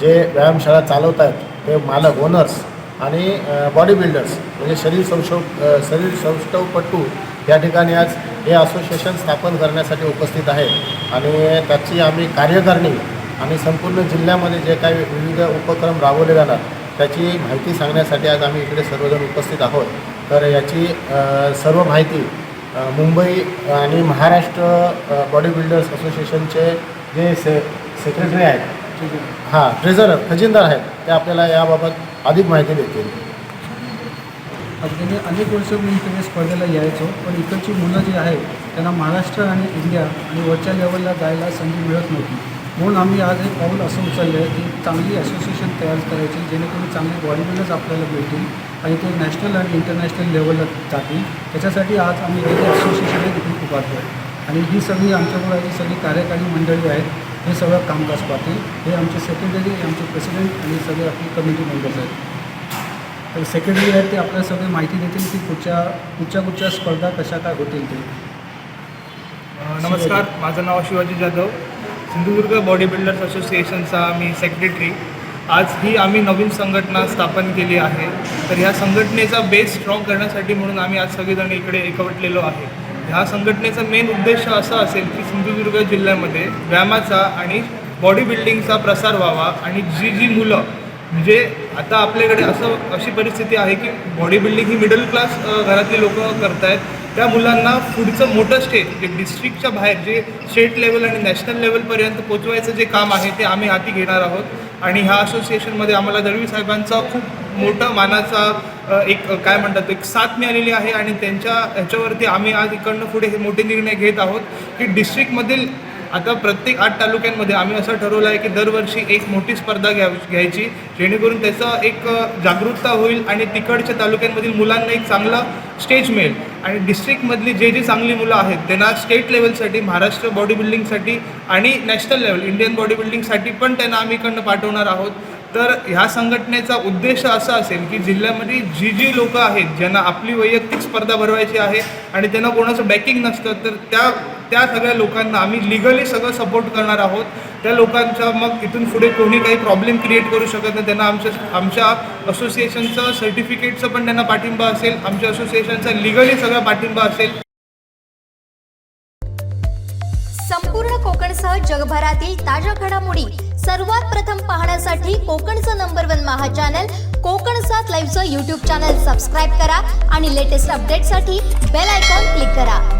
जे व्यायामशाळा चालवत आहेत ते मालक ओनर्स आणि बॉडी बिल्डर्स म्हणजे शरीर सौष्ठवपटू या ठिकाणी आज हे असोसिएशन स्थापन करण्यासाठी उपस्थित आहे आणि त्याची आम्ही कार्यकारिणी आणि संपूर्ण जिल्ह्यामध्ये जे काही विविध उपक्रम राबवले जाणार त्याची माहिती सांगण्यासाठी आज आम्ही इकडे सर्वजण उपस्थित आहोत. तर याची सर्व माहिती मुंबई आणि महाराष्ट्र बॉडी बिल्डर्स असोसिएशनचे जे सेक्रेटरी आहेत ट्रेझरर खजिनदार आहेत ते आपल्याला याबाबत अधिक माहिती देतील. गेले अनेक वर्ष मी इकडे स्पर्धेला यायचो, पण इकडची मुलं जी आहेत त्यांना महाराष्ट्र आणि इंडिया आणि वरच्या लेवलला जायला संधी मिळत नव्हती. म्हणून आम्ही आज एक पाऊल असं उचललं आहे की चांगली असोसिएशन तयार करायची जेणेकरून चांगले बॉडी बिल्डर्स आपल्याला भेटतील आणि ते नॅशनल आणि इंटरनॅशनल लेवलला जातील. त्याच्यासाठी आज आम्ही एक असोसिएशन तिकडे उभारतो आहे आणि ही सगळी आमच्याबरोबर सगळी कार्यकारी मंडळी आहेत, हे सगळं कामकाज पाहतील. हे आमचे सेक्रेटरी, आमचे प्रेसिडेंट आणि सगळे आपली कमिटी मेंबर्स आहेत. तर सेक्रेटरी आहेत ते आपल्याला सगळी माहिती देतील की कुठच्या स्पर्धा कशा काय होतील ते. नमस्कार, माझं नाव शिवाजी जाधव, सिंधुदुर्ग बॉडी बिल्डर्स असोसिएशनचा मी सेक्रेटरी. आज ही आम्ही नवीन संघटना स्थापन केली आहे. तर ह्या संघटनेचा बेस स्ट्रॉंग करण्यासाठी म्हणून आम्ही आज सगळेजण इकडे एकवटलेलो आहे. ह्या संघटनेचा मेन उद्देश असा असेल की सिंधुदुर्ग जिल्ह्यामध्ये व्यायामाचा आणि बॉडी बिल्डिंगचा प्रसार व्हावा आणि जी मुलं म्हणजे आता आपल्याकडे अशी परिस्थिती आहे की बॉडी बिल्डिंग ही मिडल क्लास घरातली लोक करत आहेत. त्या मुलांना पुढचं मोठं स्टेज जे डिस्ट्रिक्टच्या बाहेर जे स्टेट लेवल आणि नॅशनल लेवलपर्यंत पोचवायचं जे काम आहे ते आम्ही हाती घेणार आहोत. आणि ह्या असोसिएशनमध्ये आम्हाला दळवी साहेबांचा खूप मोठं मानाचा एक साथ मिळालेली आहे आणि त्यांच्या ह्याच्यावरती आम्ही आज इकडनं पुढे हे मोठे निर्णय घेत आहोत की डिस्ट्रिक्टमधील आता प्रत्येक 8 तालुक्यांमध्ये आम्ही असं ठरवलं आहे की दरवर्षी एक मोठी स्पर्धा घ्यायची जेणेकरून त्याचा एक जागरूकता होईल आणि तिकडच्या तालुक्यांमधील मुलांना एक चांगला स्टेज मिळेल आणि डिस्ट्रिक्टमधली जे चांगली मुलं आहेत त्यांना स्टेट लेवलसाठी, महाराष्ट्र बॉडी बिल्डिंगसाठी आणि नॅशनल लेवल इंडियन बॉडी बिल्डिंगसाठी पण त्यांना आम्ही इकडनं पाठवणार आहोत. तर ह्या संघटनेचा उद्देश असा असेल की जिल्ह्यामध्ये जी लोकं आहेत ज्यांना आपली वैयक्तिक स्पर्धा भरवायची आहे आणि त्यांना कोणाचं बॅकिंग नसतं तर त्या सगळ्या लोकांना आम्ही लिगली सगळं सपोर्ट करणार आहोत. त्या लोकांच्या मग इथून पुढे कोणी काही प्रॉब्लेम क्रिएट करू शकत नाही. त्यांना आमच्या असोसिएशनचं सर्टिफिकेटचं पण त्यांना पाठिंबा असेल, आमच्या असोसिएशनचा लिगली सगळा पाठिंबा असेल. संपूर्ण कोकणसह जगभरातील ताज्या घडामोडी सर्वात प्रथम पाहण्यासाठी कोकणचं नंबर 1 महा चॅनल कोकणसात लाईव्हचं यूट्यूब चॅनल सबस्क्राईब करा आणि लेटेस्ट अपडेटसाठी बेल आयकॉन क्लिक करा.